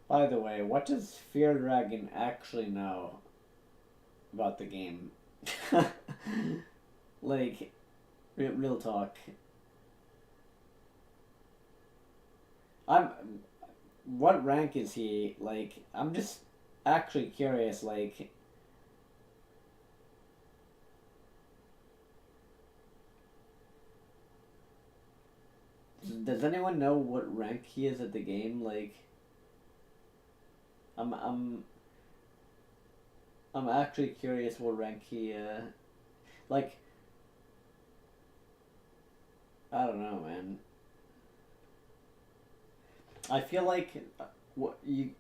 By the way, what does Fear Dragon actually know about the game? Like, real talk. I'm. What rank is he? Like, I'm just actually curious. Like, Does anyone know what rank he is at the game? Like, I'm actually curious what rank he like. I don't know, man. I feel like what you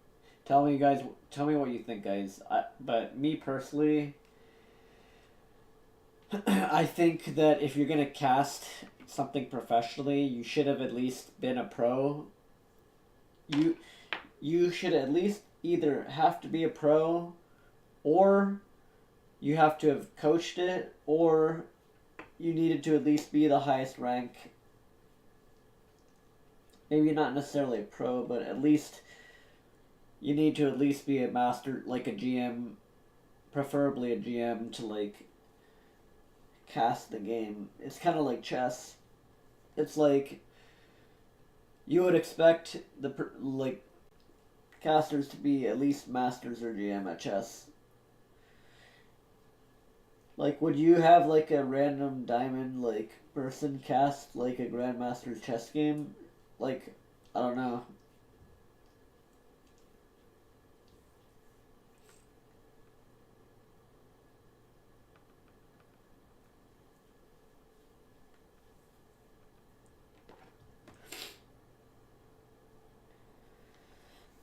tell me, guys. Tell me what you think, guys. But me personally, I think that if you're gonna cast something professionally, you should have at least been a pro. You should at least either have to be a pro, or you have to have coached it, or you needed to at least be the highest rank. Maybe not necessarily a pro, but at least you need to at least be a master, like a GM, preferably a GM, to like cast the game. It's kind of like chess. It's like you would expect the like casters to be at least masters or GM at chess. Like, would you have like a random diamond like person cast like a grandmaster's chess game? Like, I don't know.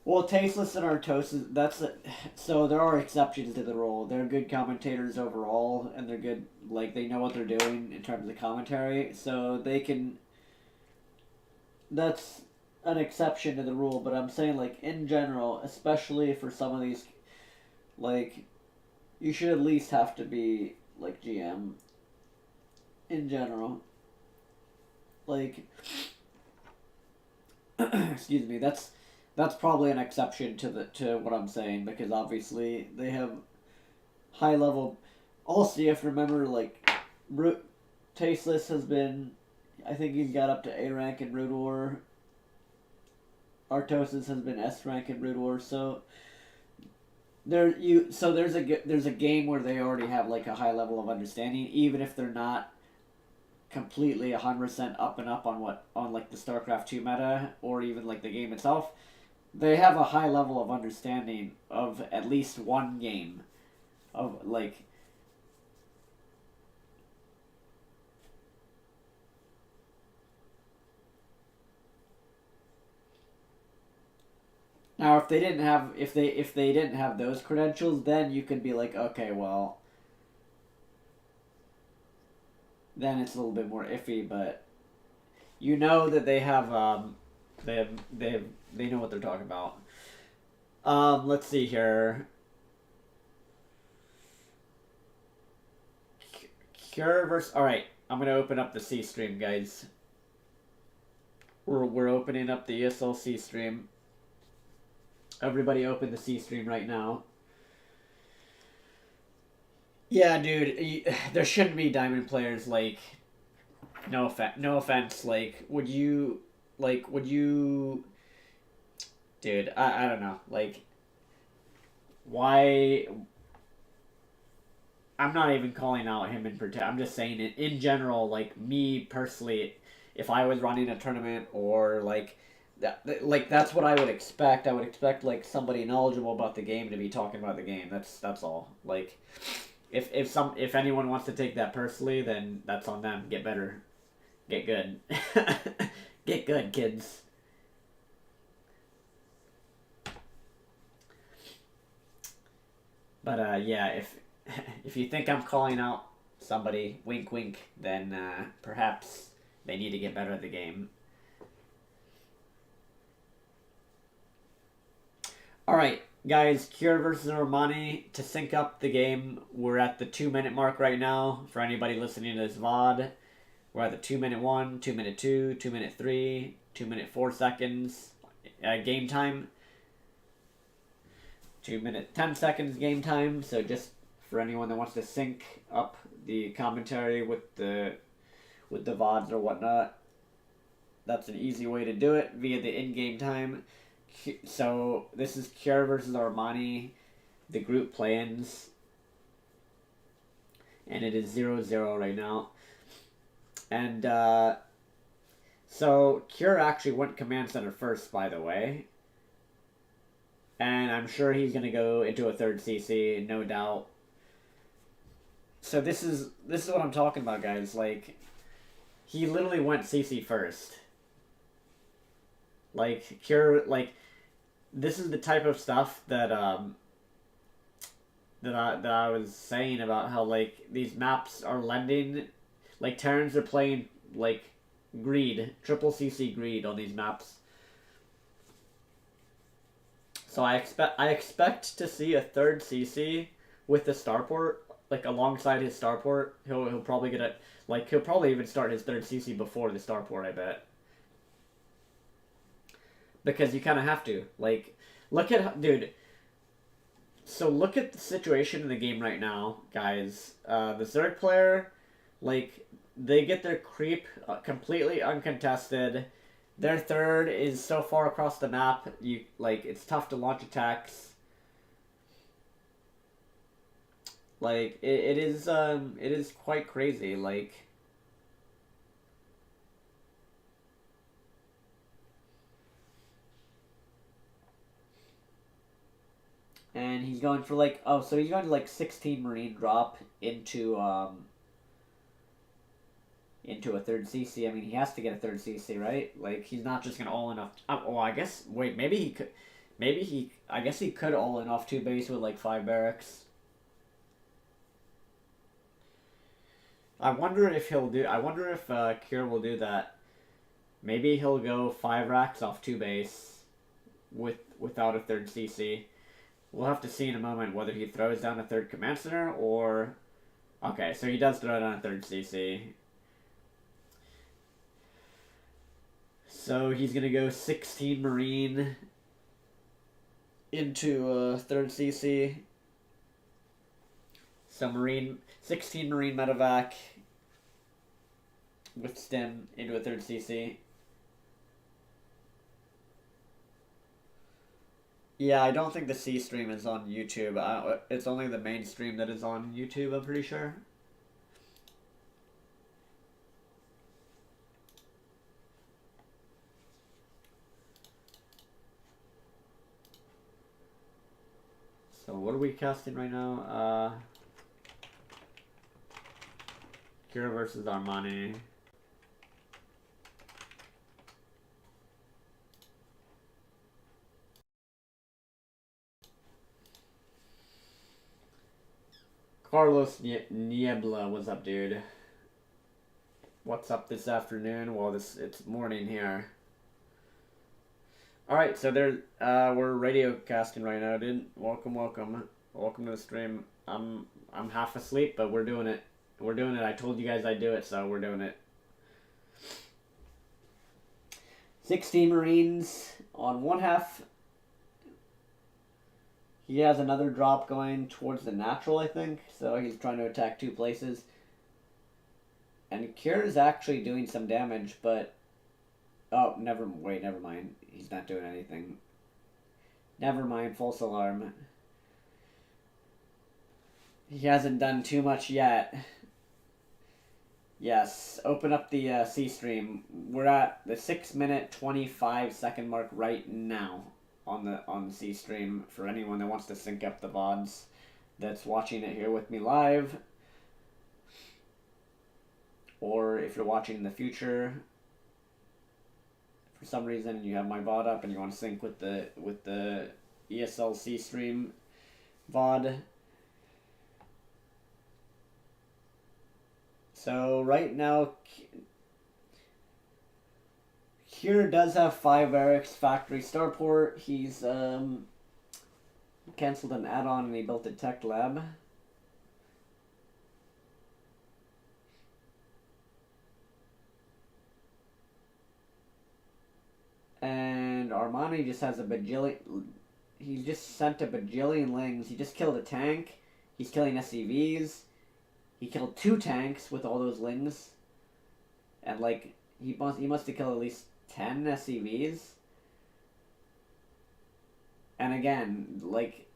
Well, Tasteless and Artosis, so there are exceptions to the rule. They're good commentators overall, and they're good, like, they know what they're doing in terms of commentary, so they can, that's an exception to the rule, but I'm saying, like, in general, especially for some of these, like, you should at least have to be, like, GM, in general. Like, excuse me, that's probably an exception to what I'm saying, because obviously they have high level. Also, you have to remember, like, Tasteless has been, I think he's got up to A rank in Root War. Artosis has been S rank in Root War, so there's a game where they already have like a high level of understanding, even if they're not completely 100% up and up on like the StarCraft 2 meta or even like the game itself. They have a high level of understanding of at least one game of like now if they didn't have those credentials, then you could be like, okay, well, then it's a little bit more iffy, but you know that they know what they're talking about. Let's see here. Cure versus. All right, I'm gonna open up the C stream, guys. We're opening up the ESL C stream. Everybody, open the C stream right now. Yeah, dude, there shouldn't be diamond players. Like, no offense. Like, would you, dude? I don't know. Like, why? I'm not even calling out him in particular. I'm just saying it in general. Like, me personally, if I was running a tournament or like that, like that's what I would expect. I would expect like somebody knowledgeable about the game to be talking about the game. That's all. Like, if anyone wants to take that personally, then that's on them. Get better, get good, get good, kids. But yeah, if you think I'm calling out somebody, wink, wink, then perhaps they need to get better at the game. All right, guys, Cure versus Romani to sync up the game. We're at the 2-minute mark right now. For anybody listening to this VOD, we're at the 2-minute 1, 2-minute 2, 2-minute 3, 2-minute 4 seconds game time. 2-minute 10 seconds game time. So just for anyone that wants to sync up the commentary with the VODs or whatnot, that's an easy way to do it via the in-game time. So this is Cure versus Armani, the group play-ins, and it is 0-0 right now. And So Cure actually went command center first, by the way. And I'm sure he's gonna go into a third CC, no doubt. So this is what I'm talking about, guys. Like, he literally went CC first. Like, Cure, like, this is the type of stuff that that I was saying about how, like, these maps are lending, like, Terrans are playing, like, greed, triple CC greed on these maps. So I expect to see a third CC with the starport, like, alongside his starport. He'll probably get it, like, he'll probably even start his third CC before the starport, I bet. Because you kind of have to. Like, look at, dude. So look at the situation in the game right now, guys. The Zerg player, like, they get their creep completely uncontested. Their third is so far across the map, it's tough to launch attacks. Like, it is quite crazy, like. And he's going for, like, oh, so he's going to, like, 16 Marine drop into a third CC. I mean, he has to get a third CC, right? Like, he's not just gonna all in off. Oh, I guess. Wait, maybe he could. I guess he could all in off 2 base with, like, 5 barracks. I wonder if Cure will do that. Maybe he'll go 5 racks off 2 base without a third CC. We'll have to see in a moment whether he throws down a third command center or. Okay, so he does throw down a third CC. So he's gonna go 16 Marine into a third CC. So 16 Marine medevac with stim into a third CC. Yeah, I don't think the C stream is on YouTube. It's only the main stream that is on YouTube, I'm pretty sure. So what are we casting right now? Kira versus Armani. Carlos Niebla, what's up, dude? What's up this afternoon? Well, it's morning here. All right, so we're radio casting right now, dude. Welcome to the stream. I'm half asleep, but we're doing it. I told you guys I'd do it, so we're doing it. 16 Marines on one half. He has another drop going towards the natural, I think. So he's trying to attack 2 places. And Cure is actually doing some damage, but... Oh, never mind. He's not doing anything. Never mind, false alarm. He hasn't done too much yet. Yes, open up the C stream. We're at the 6-minute 25-second mark right now on the C stream for anyone that wants to sync up the VODs that's watching it here with me live. Or if you're watching in the future, for some reason you have my VOD up and you want to sync with the ESL C stream VOD. So right now, Cure does have 5 barracks factory starport. He's canceled an add-on and he built a tech lab. And Armani just has a bajillion. He just sent a bajillion lings. He just killed a tank. He's killing SCVs. He killed 2 tanks with all those lings. And, like, he must have killed at least 10 SCVs. And again, like,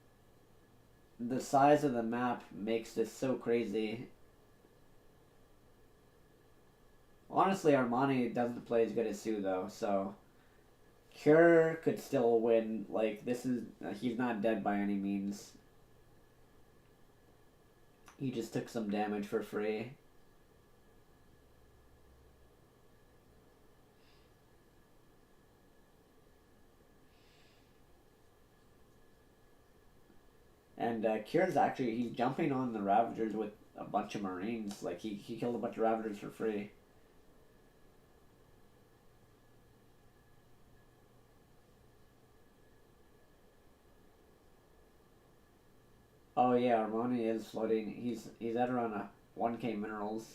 the size of the map makes this so crazy. Honestly, Armani doesn't play as good as Sue, though, so... Cure could still win. Like, this is... he's not dead by any means. He just took some damage for free. And Cure's actually... he's jumping on the Ravagers with a bunch of Marines. Like, he killed a bunch of Ravagers for free. Oh yeah, Armani is floating. He's at around 1k minerals.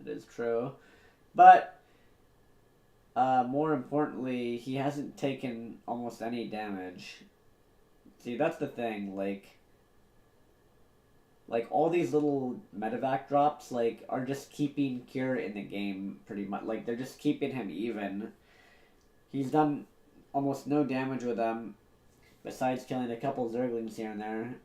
That is true. But more importantly, he hasn't taken almost any damage. See, that's the thing. Like all these little medevac drops, like, are just keeping Cure in the game pretty much. Like, they're just keeping him even. He's done almost no damage with them, besides killing a couple Zerglings here and there.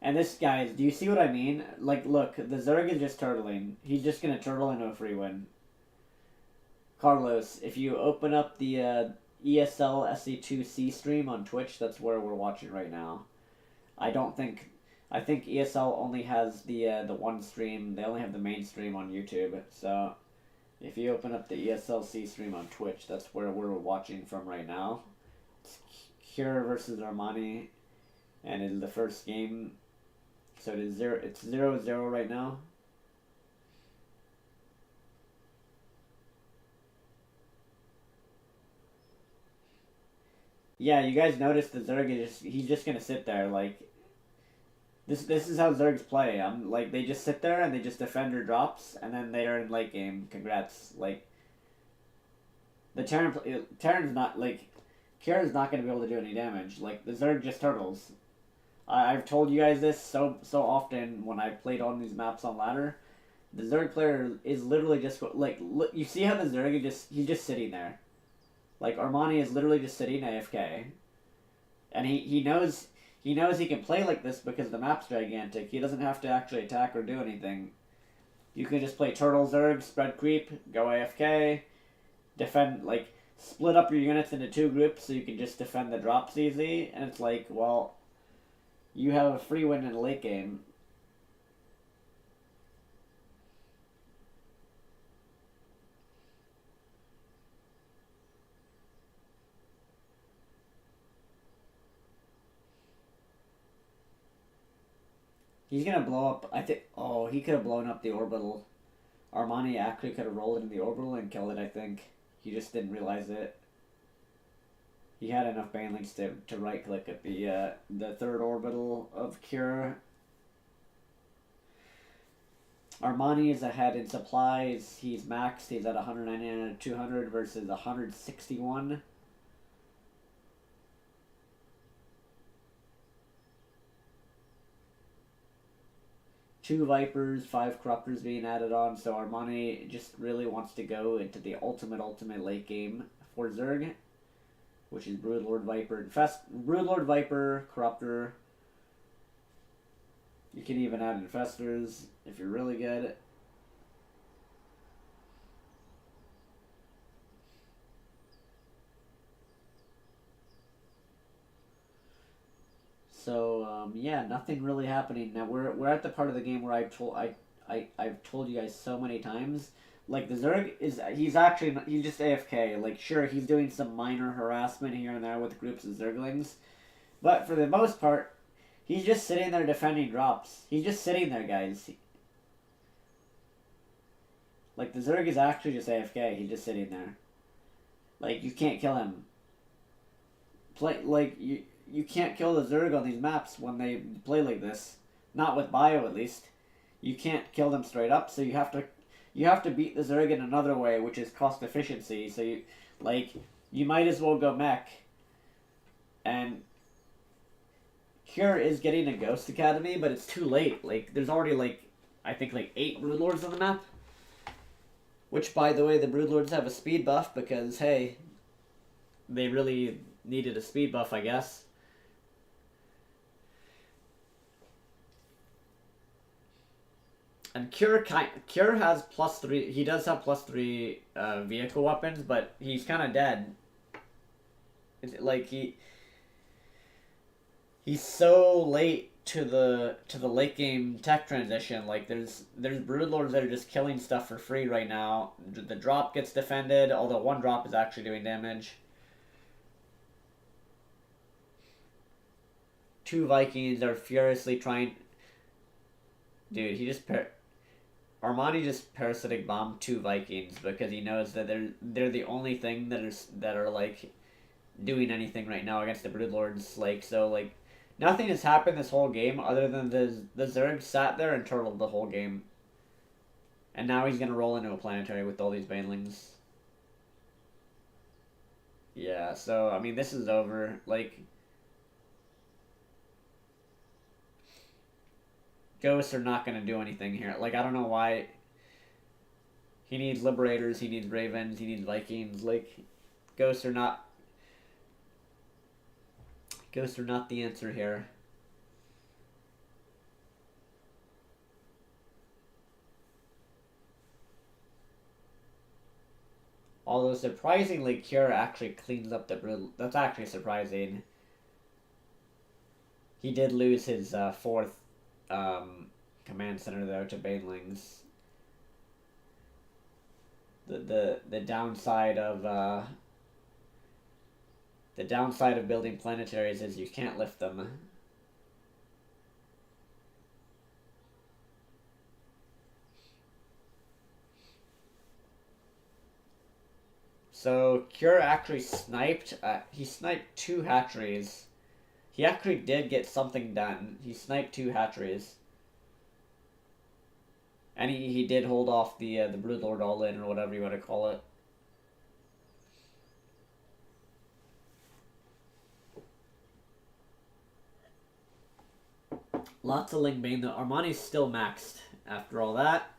And this, guys, do you see what I mean? Like, look, the Zerg is just turtling. He's just gonna turtle into a free win. Carlos, if you open up the ESL SC2C stream on Twitch, that's where we're watching right now. I think ESL only has the one stream. They only have the main stream on YouTube. So, if you open up the ESLC stream on Twitch, that's where we're watching from right now. It's Cure versus Armani, and in the first game. So it is 0-0 right now. Yeah, you guys noticed the Zerg is he's just gonna sit there like this is how Zergs play. Like they just sit there and they just defend your drops and then they are in late game. Congrats. Like the Terran's not like Kira's not gonna be able to do any damage. Like the Zerg just turtles. I've told you guys this so often when I played on these maps on ladder. The Zerg player is literally just like look, you see how the Zerg he's just sitting there. Like Armani is literally just sitting AFK, and he knows he can play like this because the map's gigantic. He doesn't have to actually attack or do anything. You can just play turtle Zerg, spread creep, go AFK, defend like split up your units into 2 groups so you can just defend the drops easy. And it's like, well, you have a free win in a late game. He's gonna blow up, I think, oh, he could have blown up the orbital. Armani actually could have rolled into the orbital and killed it, I think. He just didn't realize it. He had enough banelings to right-click at the 3rd orbital of Cure. Armani is ahead in supplies. He's maxed. He's at 199 out of 200 versus 161. Two Vipers, 5 Corruptors being added on, so Armani just really wants to go into the ultimate late game for Zerg, which is Broodlord Viper, Broodlord Viper, Corruptor. You can even add Infestors if you're really good. So yeah, nothing really happening now. We're at the part of the game where I've told you guys so many times. Like the Zerg he's just AFK. Like sure he's doing some minor harassment here and there with groups of Zerglings, but for the most part, he's just sitting there defending drops. He's just sitting there, guys. Like the Zerg is actually just AFK. He's just sitting there. Like you can't kill him. You can't kill the Zerg on these maps when they play like this. Not with bio, at least. You can't kill them straight up, so you have to beat the Zerg in another way, which is cost efficiency. So you might as well go mech. And Cure is getting a Ghost Academy, but it's too late. Like there's already I think 8 Broodlords on the map. Which, by the way, the Broodlords have a speed buff because hey, they really needed a speed buff, I guess. And Cure has +3. He does have +3 vehicle weapons, but he's kind of dead. It's like he's so late to the late game tech transition. Like there's broodlords that are just killing stuff for free right now. The drop gets defended, although one drop is actually doing damage. 2 Vikings are furiously trying. Dude, he just Armani just parasitic bombed 2 Vikings because he knows that they're the only thing that are like doing anything right now against the broodlords. Like so, like nothing has happened this whole game other than the Zerg sat there and turtled the whole game, and now he's gonna roll into a planetary with all these banelings. Yeah, so I mean this is over. Like ghosts are not gonna do anything here. Like I don't know why. He needs liberators. He needs ravens. He needs Vikings. Like ghosts are not. Ghosts are not the answer here. Although surprisingly, Cure actually cleans up the brood. That's actually surprising. He did lose his 4th command center though to banelings. The downside of building planetaries is you can't lift them. So Cure actually sniped. He sniped 2 hatcheries. He actually did get something done. He sniped 2 hatcheries. And he did hold off the broodlord all in, or whatever you want to call it. Lots of Lingbane though. Armani's still maxed after all that.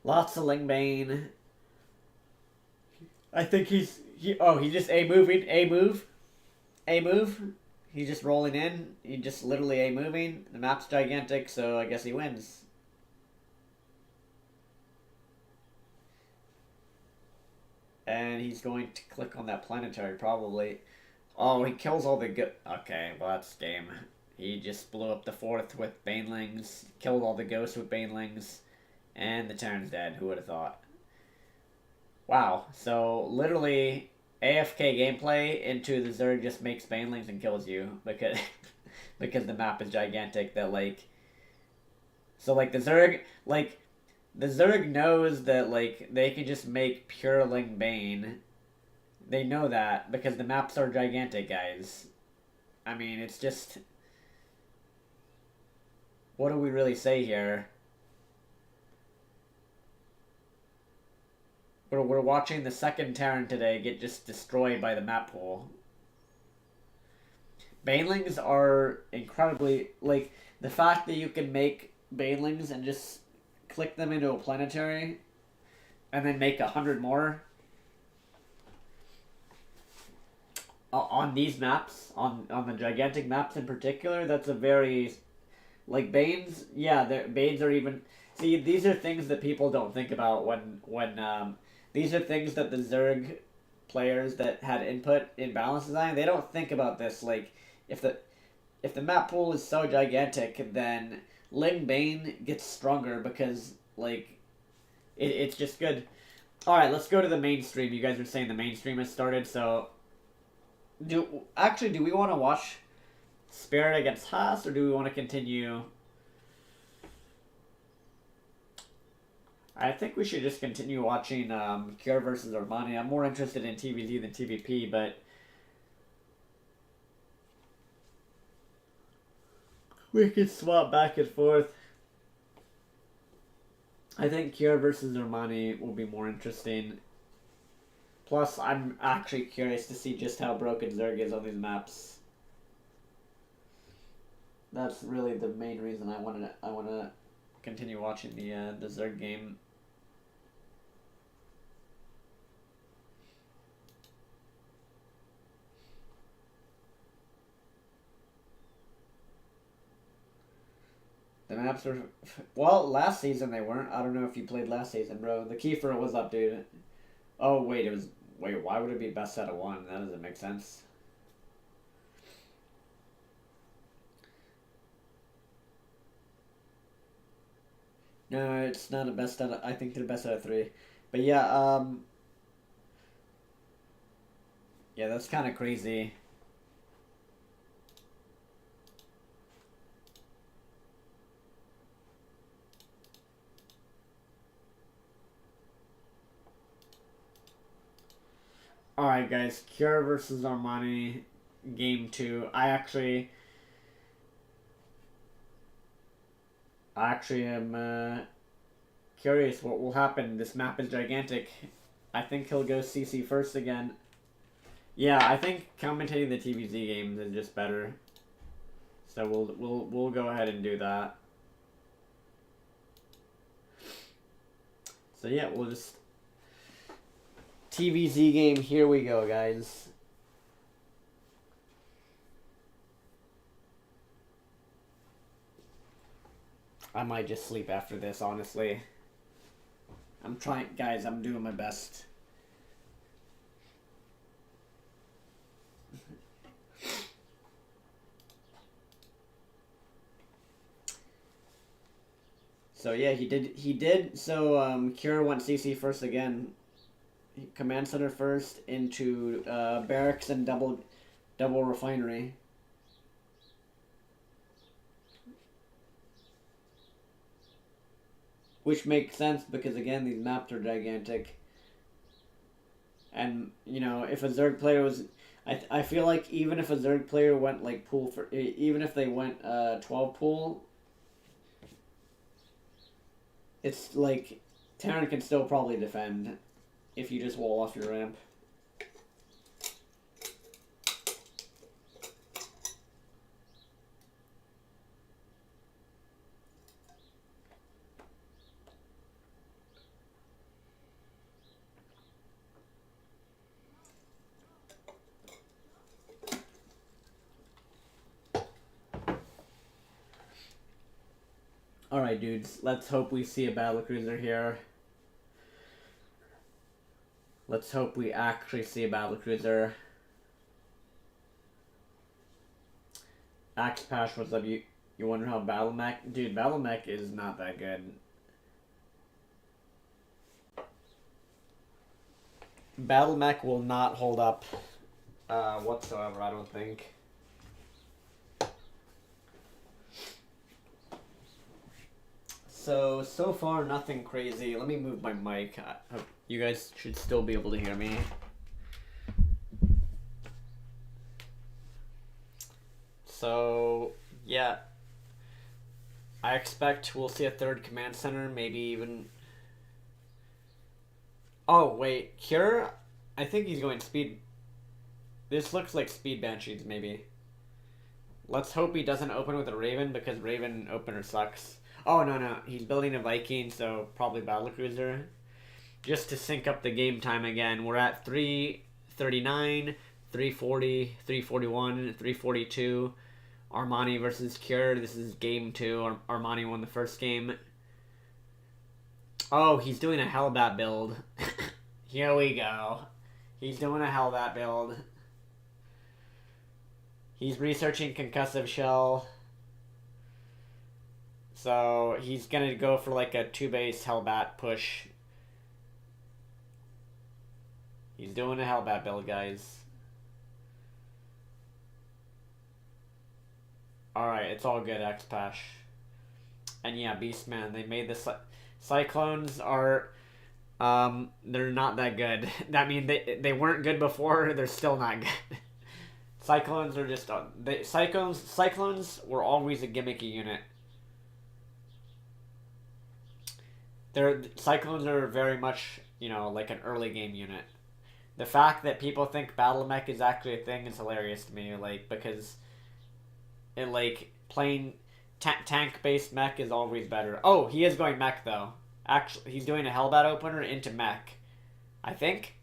Lots of Lingbane. I think he's just a move. He's just rolling in. He just literally a moving. The map's gigantic, so I guess he wins. And he's going to click on that planetary probably. Oh, he kills all the good. Okay, well that's game. He just blew up the 4th with banelings, killed all the ghosts with banelings, and the Terran's dead. Who would have thought? Wow. So literally AFK gameplay into the Zerg just makes banelings and kills you because because the map is gigantic. That like so like the Zerg knows that like they can just make pure Lingbane. They know that because the maps are gigantic, guys. I mean, it's just what do we really say here? We're watching the 2nd Terran today get just destroyed by the map pool. Banelings are incredibly like the fact that you can make banelings and just click them into a planetary and then make 100 more on these maps, on the gigantic maps in particular. That's a very like Banes. Yeah, Banes are even. See, these are things that people don't think about when these are things that the Zerg players that had input in balance design, they don't think about this. Like if the map pool is so gigantic, then Lingbane gets stronger because like it's just good. All right, let's go to the mainstream. You guys are saying the mainstream has started, so do we want to watch Spirit against Haas, or do we want to continue? I think we should just continue watching Cure versus Armani. I'm more interested in TVZ than TVP, but we could swap back and forth. I think Cure versus Armani will be more interesting. Plus, I'm actually curious to see just how broken Zerg is on these maps. That's really the main reason I want to continue watching the Zerg game. The maps are... Well, last season they weren't. I don't know if you played last season, bro. The Kiefer was updated. Oh, wait, it was... Wait, why would it be best out of one? That doesn't make sense. No, it's not a best out of... I think they're best out of 3. But yeah, yeah, that's kind of crazy. Alright, guys. Cure versus Armani. Game 2. I actually am curious what will happen. This map is gigantic. I think he'll go CC first again. Yeah, I think commentating the TVZ games is just better. So we'll go ahead and do that. So yeah, we'll just TVZ game. Here we go, guys. I might just sleep after this, honestly. I'm trying, guys, I'm doing my best. So yeah, he did. So Cure went CC first again. Command center first into barracks and double refinery. Which makes sense because again these maps are gigantic. And you know, if a Zerg player was, I feel like even if a Zerg player went like pool for, even if they went 12 pool, it's like Terran can still probably defend if you just wall off your ramp. Alright, dudes. Let's hope we see a battlecruiser here. Let's hope we actually see a battlecruiser. Axpash, what's up? You wonder how Battle Mech... Dude, Battle Mech is not that good. Battle Mech will not hold up whatsoever, I don't think. So far, nothing crazy. Let me move my mic. You guys should still be able to hear me. So, yeah. I expect we'll see a third command center, maybe even... Oh, wait. Cure? I think he's going speed... This looks like speed banshees, maybe. Let's hope he doesn't open with a Raven, because Raven opener sucks. Oh, no. He's building a Viking, so probably battlecruiser. Just to sync up the game time again, we're at 339, 340, 341, 342. Armani versus Cure. This is game 2. Armani won the first game. Oh, he's doing a Hellbat build. Here we go. He's doing a Hellbat build. He's researching concussive shell. So he's gonna go for like a 2-base Hellbat push. He's doing a Hellbat build, guys. Alright, it's all good, Xpash. And yeah, Beastman, they made the Cyclones are... they're not that good. I mean, they weren't good before, they're still not good. Cyclones are just... Cyclones were always a gimmicky unit. Cyclones are very much, you know, like an early game unit. The fact that people think Battle Mech is actually a thing is hilarious to me, like, because it, like, playing tank-based mech is always better. Oh, he is going mech, though. Actually, he's doing a Hellbat opener into mech. I think?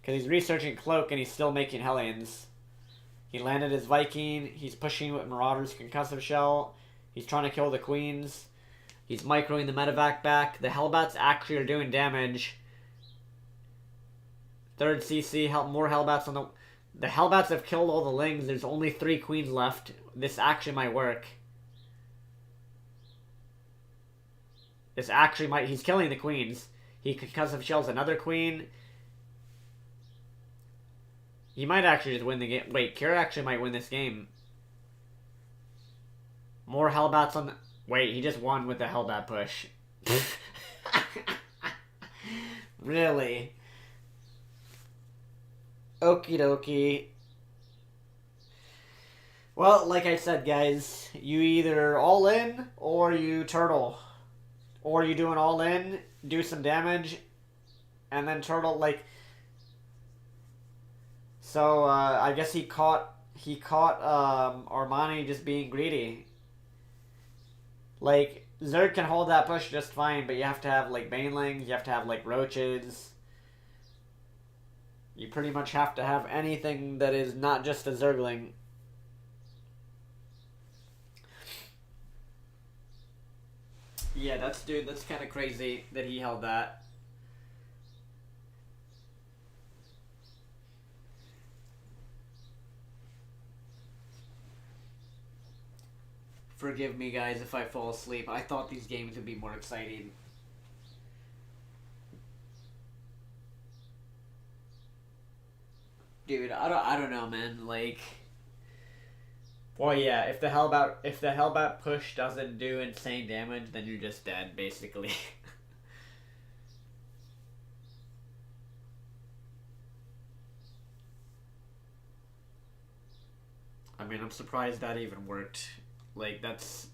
Because he's researching Cloak and he's still making Hellions. He landed his Viking. He's pushing with Marauder's Concussive Shell. He's trying to kill the queens. He's microing the medevac back. The Hellbats actually are doing damage. Third CC, more Hellbats on the... The Hellbats have killed all the Lings. There's only 3 queens left. This actually might work. This actually might... He's killing the queens. He concussive shells another queen. He might actually just win the game. Wait, Kira actually might win this game. More Hellbats on the... Wait, he just won with the Hellbat push. Really? Okie dokie. Well, like I said, guys, you either all in or you turtle. Or you do an all in, do some damage, and then turtle, like... So, I guess he caught Armani just being greedy. Like, Zerg can hold that push just fine, but you have to have, like, banelings, you have to have, like, roaches. You pretty much have to have anything that is not just a Zergling. Yeah, that's kind of crazy that he held that. Forgive me, guys, if I fall asleep. I thought these games would be more exciting. Dude, I don't know, man. Like, well, yeah. If the Hellbat push doesn't do insane damage, then you're just dead, basically. I mean, I'm surprised that even worked. Like, that's...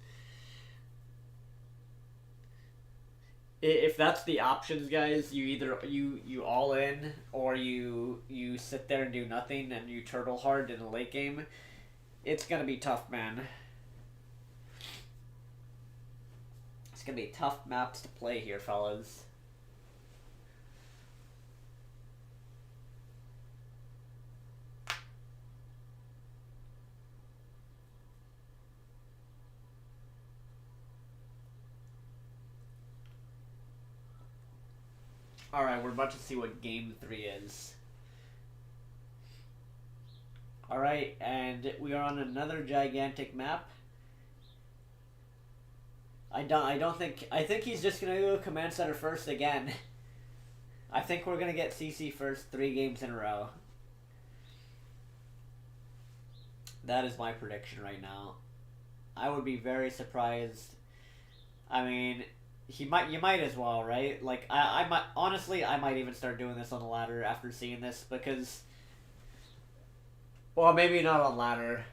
If that's the options, guys, you either you all in or you sit there and do nothing and you turtle hard in a late game. It's gonna be tough, man. It's gonna be tough maps to play here, fellas. Alright, we're about to see what game 3 is. Alright, and we are on another gigantic map. I think he's just gonna go command center first again. I think we're gonna get CC first 3 games in a row. That is my prediction right now. I would be very surprised. I mean, you might as well, right? Like, I might, honestly, I might even start doing this on the ladder after seeing this, because, well, maybe not on ladder.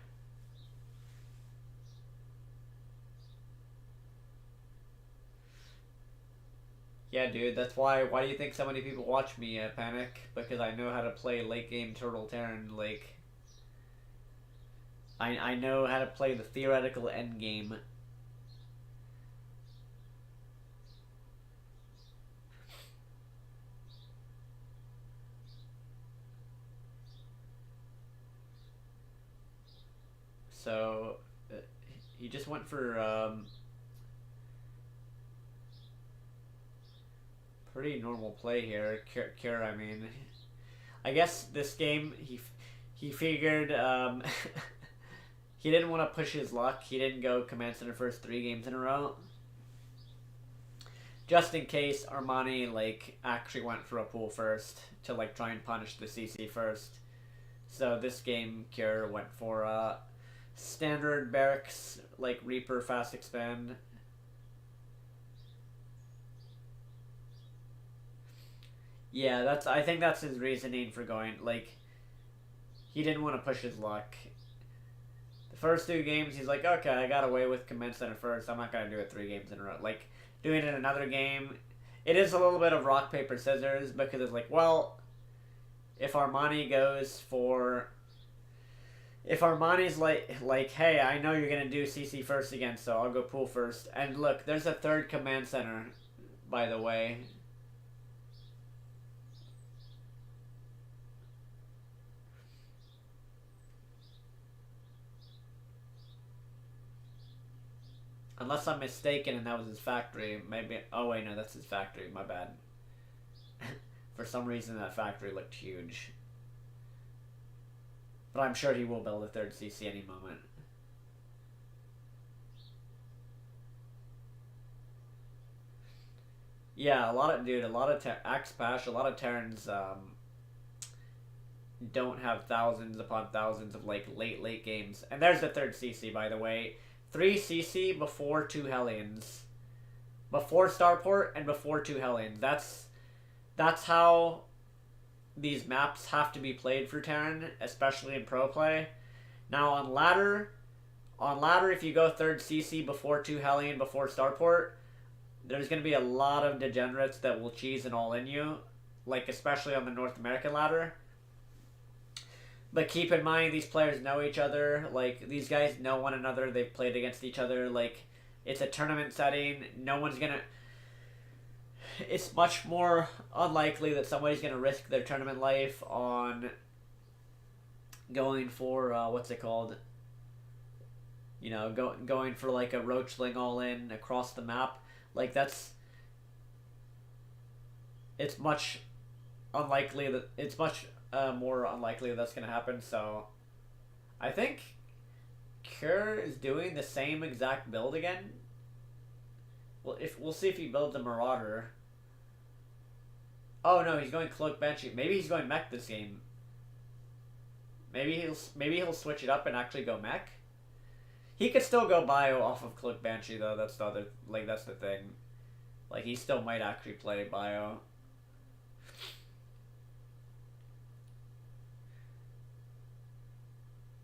Yeah, dude, that's why do you think so many people watch me, Panic? Because I know how to play late game Turtle Terran, like, I know how to play the theoretical end game. So, he just went for, pretty normal play here. Kira, I mean, I guess this game, he figured, he didn't want to push his luck. He didn't go command center first 3 games in a row. Just in case Armani, like, actually went for a pool first to, like, try and punish the CC first. So this game, Kira went for, standard barracks, like Reaper fast expand. Yeah, I think that's his reasoning for going, like, he didn't want to push his luck. The first 2 games, he's like, okay, I got away with command center first, I'm not going to do it 3 games in a row. Like, doing it in another game, it is a little bit of rock, paper, scissors, because it's like, well, if Armani goes for... If Armani's like, hey, I know you're going to do CC first again, so I'll go pool first. And look, there's a 3rd command center, by the way. Unless I'm mistaken and that was his factory. Maybe. Oh, wait, no, that's his factory. My bad. For some reason, that factory looked huge. But I'm sure he will build a third CC any moment. Yeah, a lot of Axpash, a lot of Terrans don't have thousands upon thousands of like late games. And there's the third CC, by the way. 3 CC before 2 Hellions. Before Starport and before 2 Hellions. That's how these maps have to be played for Terran, especially in pro play. Now on ladder, if you go 3rd CC before 2 Hellion before Starport, there's going to be a lot of degenerates that will cheese and all in you, like especially on the North American ladder. But keep in mind, these players know each other. Like, these guys know one another. They've played against each other. Like, it's a tournament setting. No one's going to... It's much more unlikely that somebody's going to risk their tournament life on going for, what's it called? You know, going for like a roachling all-in across the map. Like, that's... It's much unlikely that... It's much more unlikely that's going to happen, so... I think Cure is doing the same exact build again. Well, we'll see if he builds a Marauder. Oh no, he's going Cloak Banshee. Maybe he's going Mech this game. Maybe he'll switch it up and actually go Mech. He could still go Bio off of Cloak Banshee though. That's the other that's the thing. Like, he still might actually play Bio.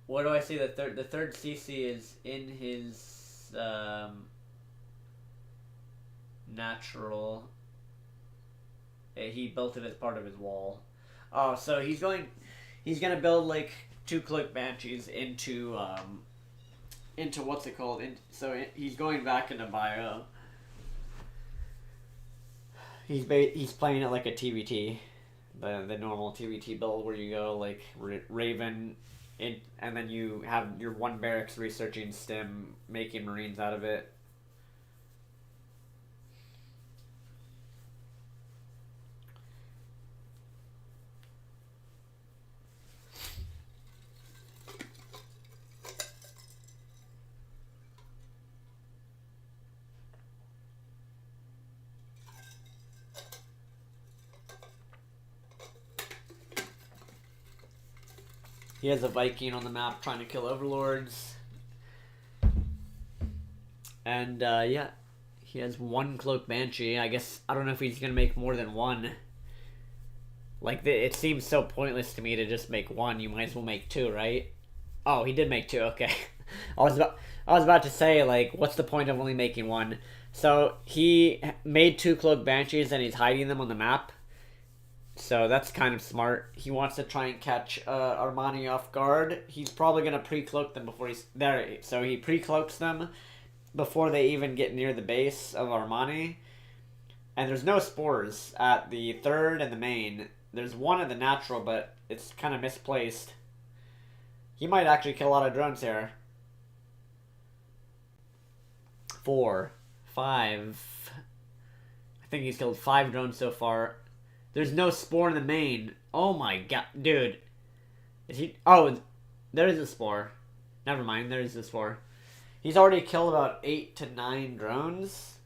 What do I see? The third CC is in his natural. He built it as part of his wall. Oh, so he's gonna build like 2 Cloak Banshees into what's it called? So he's going back into Bio. He's playing it like a TVT, the normal TVT build where you go like Raven, and then you have your 1 barracks researching stim, making Marines out of it. He has a Viking on the map trying to kill overlords. And, yeah. He has 1 Cloak Banshee. I guess, I don't know if he's going to make more than 1. Like, it seems so pointless to me to just make 1. You might as well make 2, right? Oh, he did make 2, okay. I was about to say, like, what's the point of only making 1? So, he made 2 Cloak Banshees and he's hiding them on the map. So that's kind of smart. He wants to try and catch Armani off guard. He's probably going to pre-cloak them before he's... There, so he pre-cloaks them before they even get near the base of Armani. And there's no spores at the 3rd and the main. There's 1 at the natural, but it's kind of misplaced. He might actually kill a lot of drones here. 4, 5... I think he's killed 5 drones so far. There's no spore in the main. Oh my god. Dude. Is he... Oh, there is a spore. Never mind, there is a spore. He's already killed about 8 to 9 drones.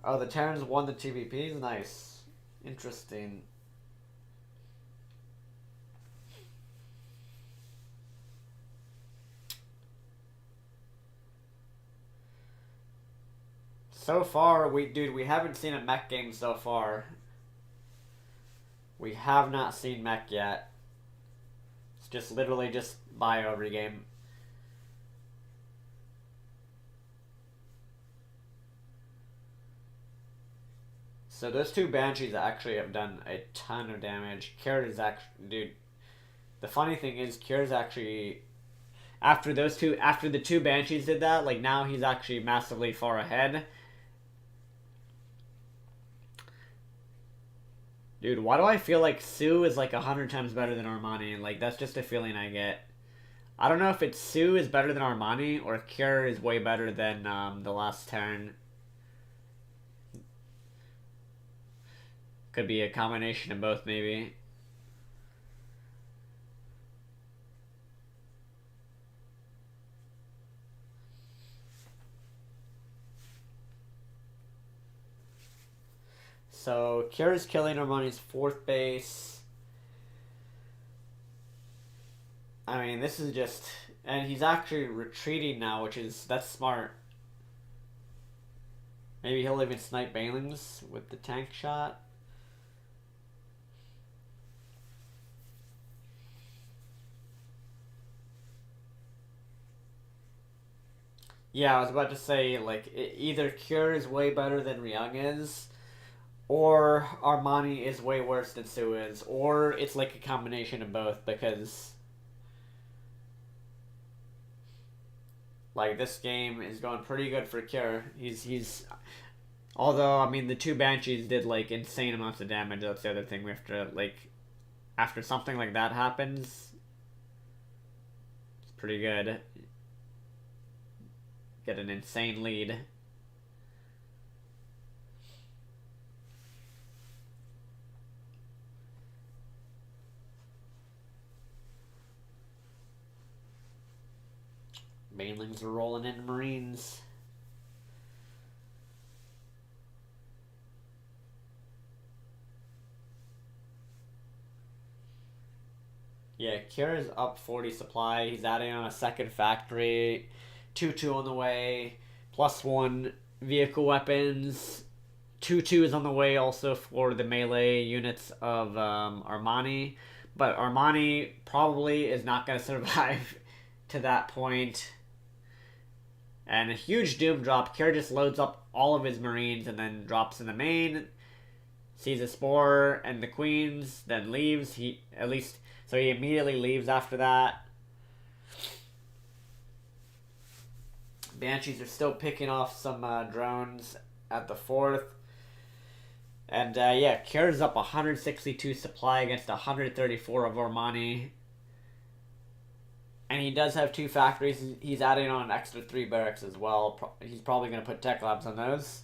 Oh, the Terrans won the TVPs? Nice. Interesting. So far, we haven't seen a mech game so far. We have not seen mech yet. It's just literally just Bio every game. So those 2 Banshees actually have done a ton of damage. Kurt is actually... Dude, the funny thing is, Kurt's actually... After the 2 Banshees did that, like, now he's actually massively far ahead. Dude, why do I feel like Sue is like 100 times better than Armani? Like, that's just a feeling I get. I don't know if it's Sue is better than Armani or Cure is way better than the last turn. Could be a combination of both, maybe. So Cure is killing Armani's 4th base. I mean, this is just... And he's actually retreating now, that's smart. Maybe he'll even snipe Banelings with the tank shot. Yeah, I was about to say, like, either Cure is way better than Ryung is, or Armani is way worse than Sue is, or it's like a combination of both, because... Like, this game is going pretty good for Cure. He's... Although, I mean, the 2 Banshees did, like, insane amounts of damage. That's the other thing we have to, like... After something like that happens... It's pretty good. Get an insane lead. Banelings are rolling in Marines. Yeah, Kira's up 40 supply. He's adding on a 2nd factory. 2-2 on the way. +1 vehicle weapons. 2-2 is on the way also for the melee units of Armani. But Armani probably is not going to survive to that point. And a huge doom drop. Kira just loads up all of his Marines and then drops in the main. Sees a Spore and the Queens, then leaves. So he immediately leaves after that. Banshees are still picking off some drones at the 4th. And yeah, Kira's up 162 supply against 134 of Armani. And he does have 2 factories. He's adding on an extra 3 barracks as well. He's probably going to put tech labs on those.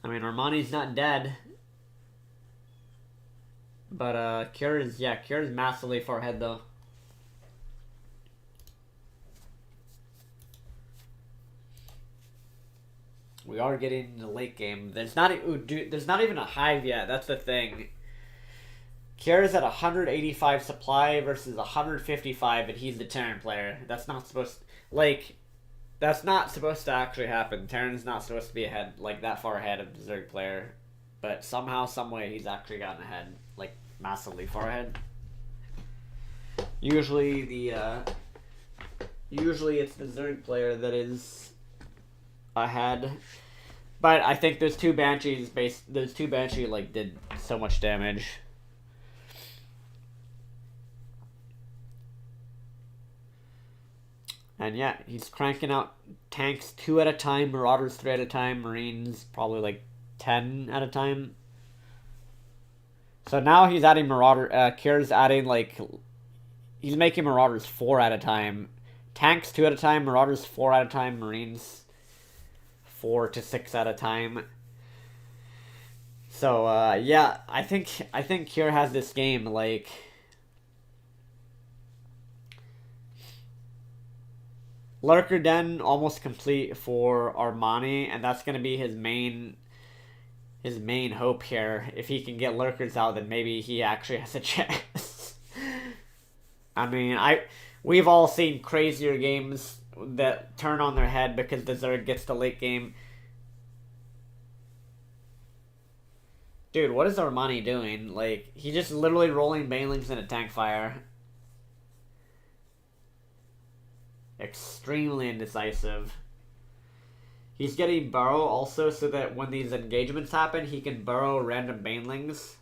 I mean, Armani's not dead. But Kira's massively far ahead though. We are getting the late game. There's not even a hive yet. That's the thing. Kira's at 185 supply versus 155, and he's the Terran player. That's not supposed to actually happen. Terran's not supposed to be ahead, like, that far ahead of the Zerg player. But somehow, someway, he's actually gotten ahead, like, massively far ahead. Usually it's the Zerg player that is ahead. But I think those 2 Banshees like did so much damage. And yeah, he's cranking out tanks 2 at a time, Marauders 3 at a time, Marines probably like 10 at a time. So now he's adding Kira's adding like, he's making Marauders 4 at a time, tanks 2 at a time, Marauders 4 at a time, Marines 4 to 6 at a time. So yeah, I think Kira has this game like. Lurker Den almost complete for Armani, and that's going to be his main hope here. If he can get Lurkers out, then maybe he actually has a chance. I mean, we've all seen crazier games that turn on their head because the Zerg gets the late game. Dude, what is Armani doing? Like, he's just literally rolling Banelings in a tank fire. Extremely indecisive. He's getting burrow also so that when these engagements happen, he can burrow random Banelings.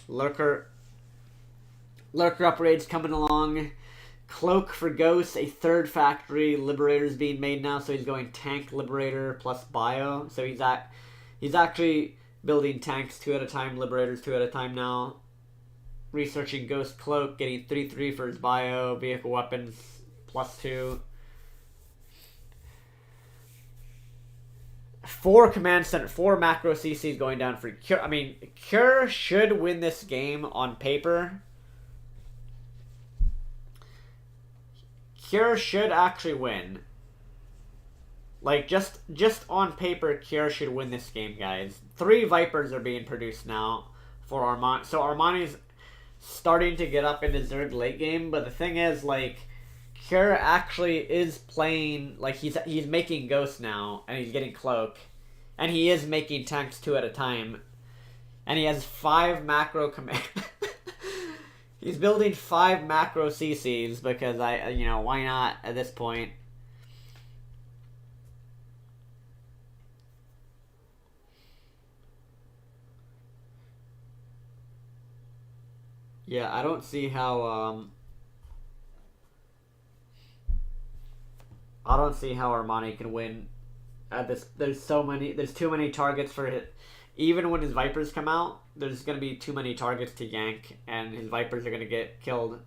Lurker upgrades coming along. Cloak for Ghost, a third factory. Liberator's being made now, so he's going tank, liberator, plus bio. So he's actually building tanks 2 at a time, liberators 2 at a time now. Researching Ghost Cloak, getting 3/3 for his bio, vehicle weapons +2. 4 command center, 4 macro CCs going down for Cure. I mean, Cure should win this game on paper. Cure should actually win. Like, just on paper, Cure should win this game, guys. 3 Vipers are being produced now for Armani. So Armani's starting to get up into Zerg late game, but the thing is, like, Cure actually is playing, like, he's making Ghost now, and he's getting Cloak, and he is making tanks 2 at a time, and he has 5 macro command. He's building 5 macro CCs because why not at this point? Yeah, I don't see how Armani can win at this. There's too many targets for it. Even when his Vipers come out, there's going to be too many targets to yank, and his Vipers are going to get killed.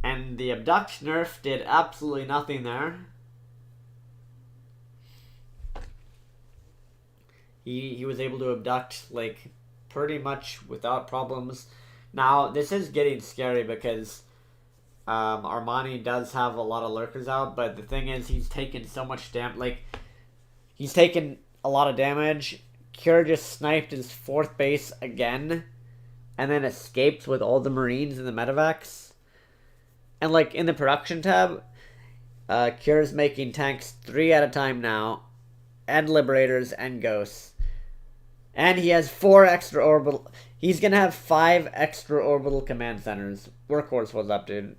And the Abduct nerf did absolutely nothing there. He was able to abduct, like, pretty much without problems. Now, this is getting scary because Armani does have a lot of lurkers out, but the thing is, he's taken so much damage. Like, he's taken a lot of damage. Cure just sniped his 4th base again, and then escaped with all the Marines in the medevacs. And, like, in the production tab, Cure's making tanks 3 at a time now, and Liberators and Ghosts. And he has 4 extra orbital. He's gonna have 5 extra orbital command centers. Workhorse was up, dude.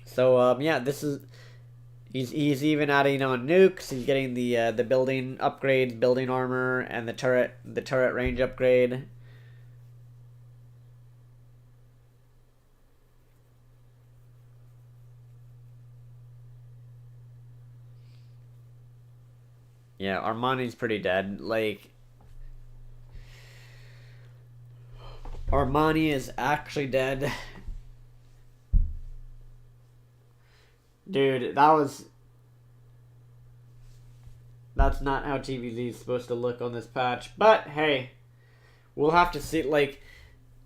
So yeah, this is. He's even adding on nukes. He's getting the building upgrades, building armor, and the turret range upgrade. Yeah, Armani's pretty dead. Like, Armani is actually dead. Dude, that's not how TVZ is supposed to look on this patch. But hey, we'll have to see. Like,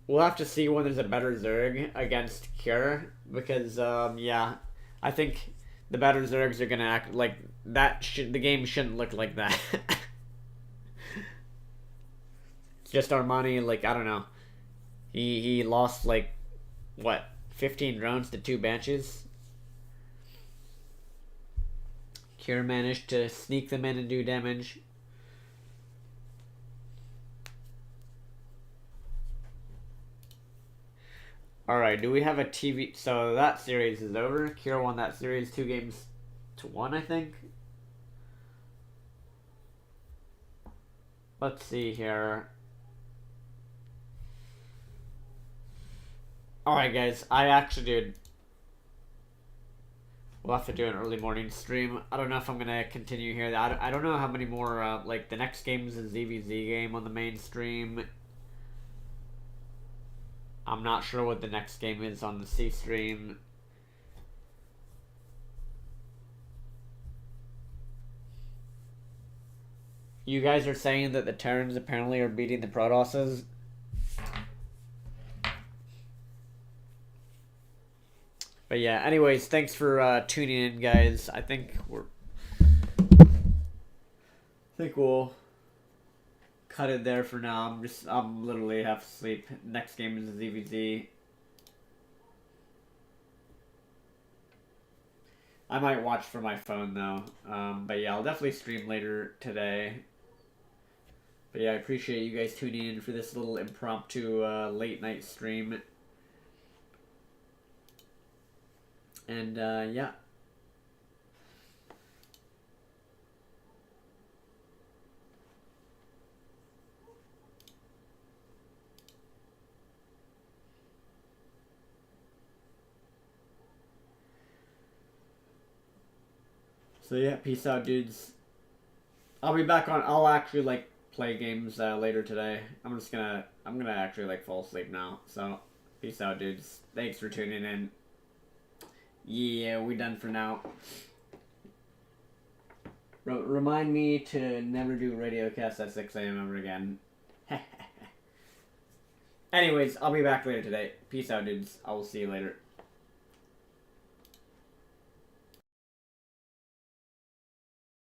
we'll have to see when there's a better Zerg against Cure, because yeah, I think the better Zergs are gonna act like that. The game shouldn't look like that. It's just Armani. Like, I don't know. He lost, like, what, 15 drones to 2 Banshees. Cure managed to sneak them in and do damage. Alright, do we have a TV? So that series is over. Cure won that series 2-1, I think. Let's see here. Alright, guys. I actually did. We'll have to do an early morning stream. I don't know if I'm going to continue here. I don't know how many more, like, the next game is a ZVZ game on the main stream. I'm not sure what the next game is on the C stream. You guys are saying that the Terrans apparently are beating the Protosses. But yeah, anyways, thanks for tuning in, guys. I think we'll cut it there for now. I'm literally half asleep. Next game is the ZVZ. I might watch from my phone though. But yeah, I'll definitely stream later today. But yeah, I appreciate you guys tuning in for this little impromptu late night stream. And yeah. So yeah, peace out, dudes. I'll be back on. I'll actually like play games later today. I'm gonna actually like fall asleep now. So peace out, dudes. Thanks for tuning in. Yeah, we done for now. Remind me to never do radiocast at 6 a.m. ever again. Anyways, I'll be back later today. Peace out, dudes. I will see you later.